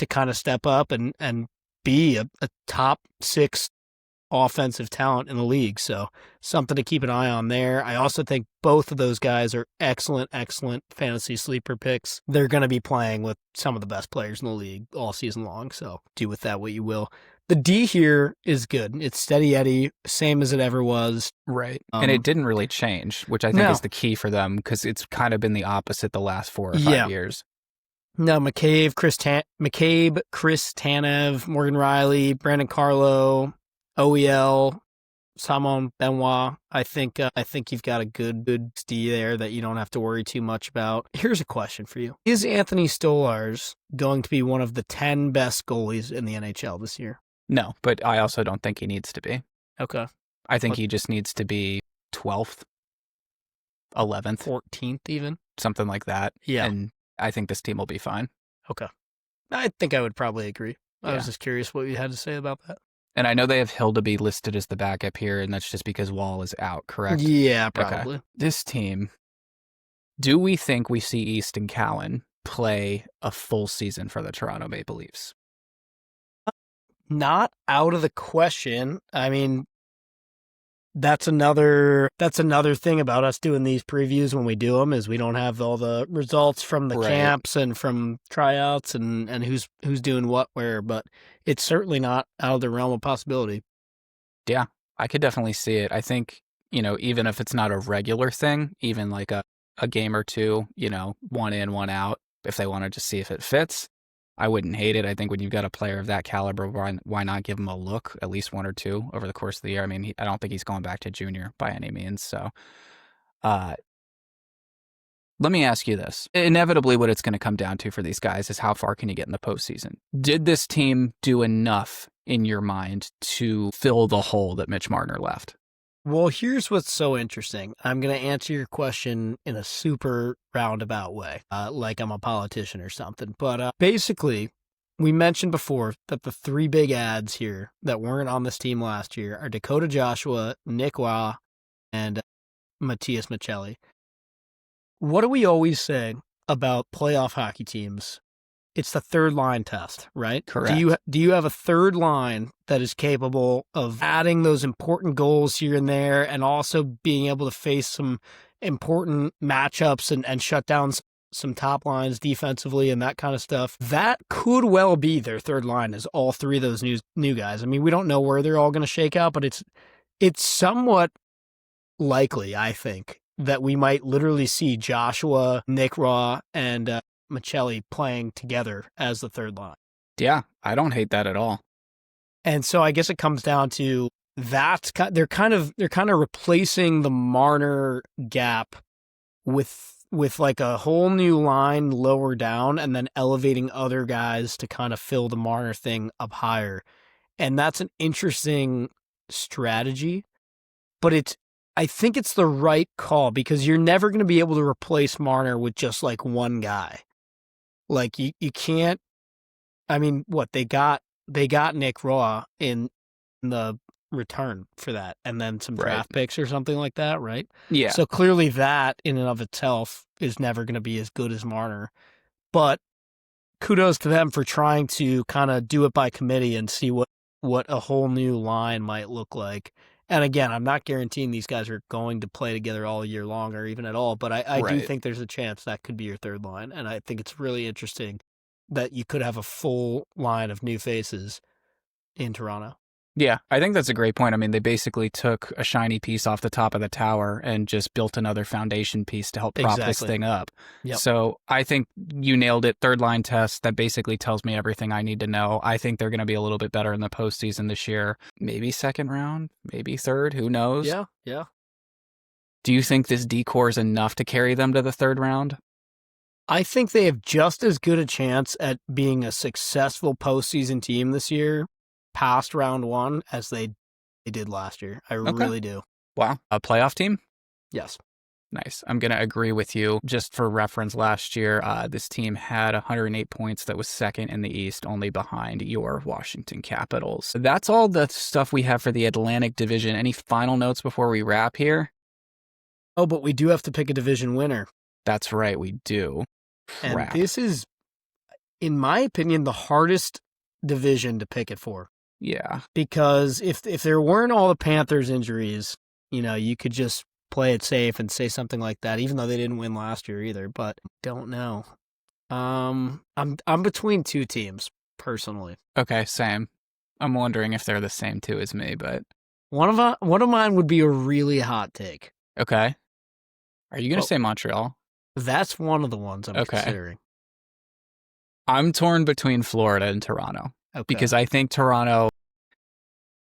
kind of step up and be a top 6 offensive talent in the league. So something to keep an eye on there. I also think both of those guys are excellent fantasy sleeper picks. They're going to be playing with some of the best players in the league all season long. So do with that what you will. The D here is good. It's steady Eddie, same as it ever was. Right. And it didn't really change, which I think is the key for them because it's kind of been the opposite the last 4 or 5 years. No, McCabe, Chris Tanev, Morgan Riley, Brandon Carlo, OEL, Simon Benoit. I think you've got a good D there that you don't have to worry too much about. Here's a question for you. Is Anthony Stolarz going to be one of the 10 best goalies in the NHL this year? No, but I also don't think he needs to be. Okay. I think he just needs to be 12th, 11th, 14th even. Something like that. Yeah. And I think this team will be fine. Okay. I think I would probably agree. I was just curious what you had to say about that. And I know they have Hildeby listed as the backup here, and that's just because Wall is out, correct? Yeah, probably. Okay. This team, do we think we see Easton Cowan play a full season for the Toronto Maple Leafs? Not out of the question. I mean, that's another thing about us doing these previews when we do them is we don't have all the results from the camps and from tryouts and who's doing what where, but it's certainly not out of the realm of possibility. Yeah, I could definitely see it. I think, even if it's not a regular thing, even like a game or two, one in, one out, if they want to just see if it fits, I wouldn't hate it. I think when you've got a player of that caliber, why not give him a look, at least 1 or 2 over the course of the year? I mean, I don't think he's going back to junior by any means. So let me ask you this. Inevitably, what it's going to come down to for these guys is how far can you get in the postseason? Did this team do enough in your mind to fill the hole that Mitch Marner left? Well, here's what's so interesting. I'm going to answer your question in a super roundabout way, like I'm a politician or something. But basically, we mentioned before that the 3 big ads here that weren't on this team last year are Dakota Joshua, Nick Roy, and Matthias Michelli. What do we always say about playoff hockey teams? It's the third line test, right? Correct. Do you have a third line that is capable of adding those important goals here and there and also being able to face some important matchups and shut down some top lines defensively and that kind of stuff? That could well be their third line is all 3 of those new guys. I mean, we don't know where they're all going to shake out, but it's somewhat likely, I think, that we might literally see Joshua, Nick Roy, and Michelli playing together as the third line. Yeah, I don't hate that at all. And so I guess it comes down to that. They're kind of replacing the Marner gap with like a whole new line lower down and then elevating other guys to kind of fill the Marner thing up higher. And that's an interesting strategy, but I think it's the right call because you're never going to be able to replace Marner with just like one guy. Like you can't. I mean, what they got Nick Roy in the return for that, and then some draft picks or something like that, right? Yeah. So clearly, that in and of itself is never going to be as good as Marner. But kudos to them for trying to kind of do it by committee and see what a whole new line might look like. And again, I'm not guaranteeing these guys are going to play together all year long or even at all, but I do think there's a chance that could be your third line. And I think it's really interesting that you could have a full line of new faces in Toronto. Yeah, I think that's a great point. I mean, they basically took a shiny piece off the top of the tower and just built another foundation piece to help prop this thing up. Yep. So I think you nailed it. Third line test, that basically tells me everything I need to know. I think they're going to be a little bit better in the postseason this year. Maybe second round, maybe third, who knows? Yeah. Do you think this decor is enough to carry them to the third round? I think they have just as good a chance at being a successful postseason team this year, past round one, as they did last year. I really do. Wow. A playoff team? Yes. Nice. I'm going to agree with you. Just for reference, last year, this team had 108 points. That was second in the East, only behind your Washington Capitals. That's all the stuff we have for the Atlantic Division. Any final notes before we wrap here? Oh, but we do have to pick a division winner. That's right, we do. And this is, in my opinion, the hardest division to pick it for. Yeah. Because if there weren't all the Panthers injuries, you could just play it safe and say something like that, even though they didn't win last year either. But don't know. I'm between two teams, personally. Okay, same. I'm wondering if they're the same two as me, but one of mine would be a really hot take. Okay. Are you going to say Montreal? That's one of the ones I'm considering. I'm torn between Florida and Toronto because I think Toronto,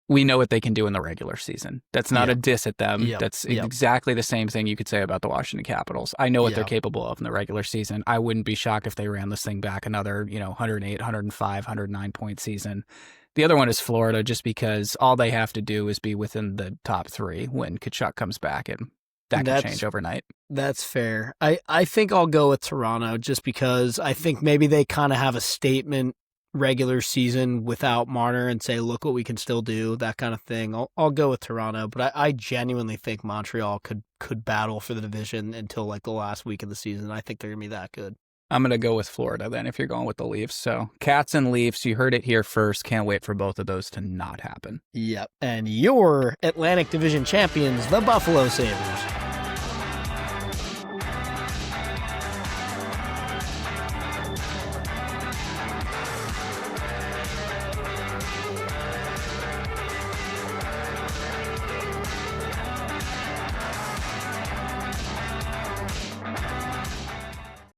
we know what they can do in the regular season. That's not a diss at them. That's exactly the same thing you could say about the Washington Capitals. I know what they're capable of in the regular season. I wouldn't be shocked if they ran this thing back another, 108, 105, 109 point season. The other one is Florida, just because all they have to do is be within the top three when Tkachuk comes back, and that can change overnight. That's fair. I think I'll go with Toronto just because I think maybe they kind of have a statement regular season without Marner and say, look what we can still do, that kind of thing. I'll go with Toronto, but I genuinely think Montreal could battle for the division until like the last week of the season. I think they're going to be that good. I'm going to go with Florida then if you're going with the Leafs. So Cats and Leafs, you heard it here first. Can't wait for both of those to not happen. Yep. And your Atlantic Division champions, the Buffalo Sabres.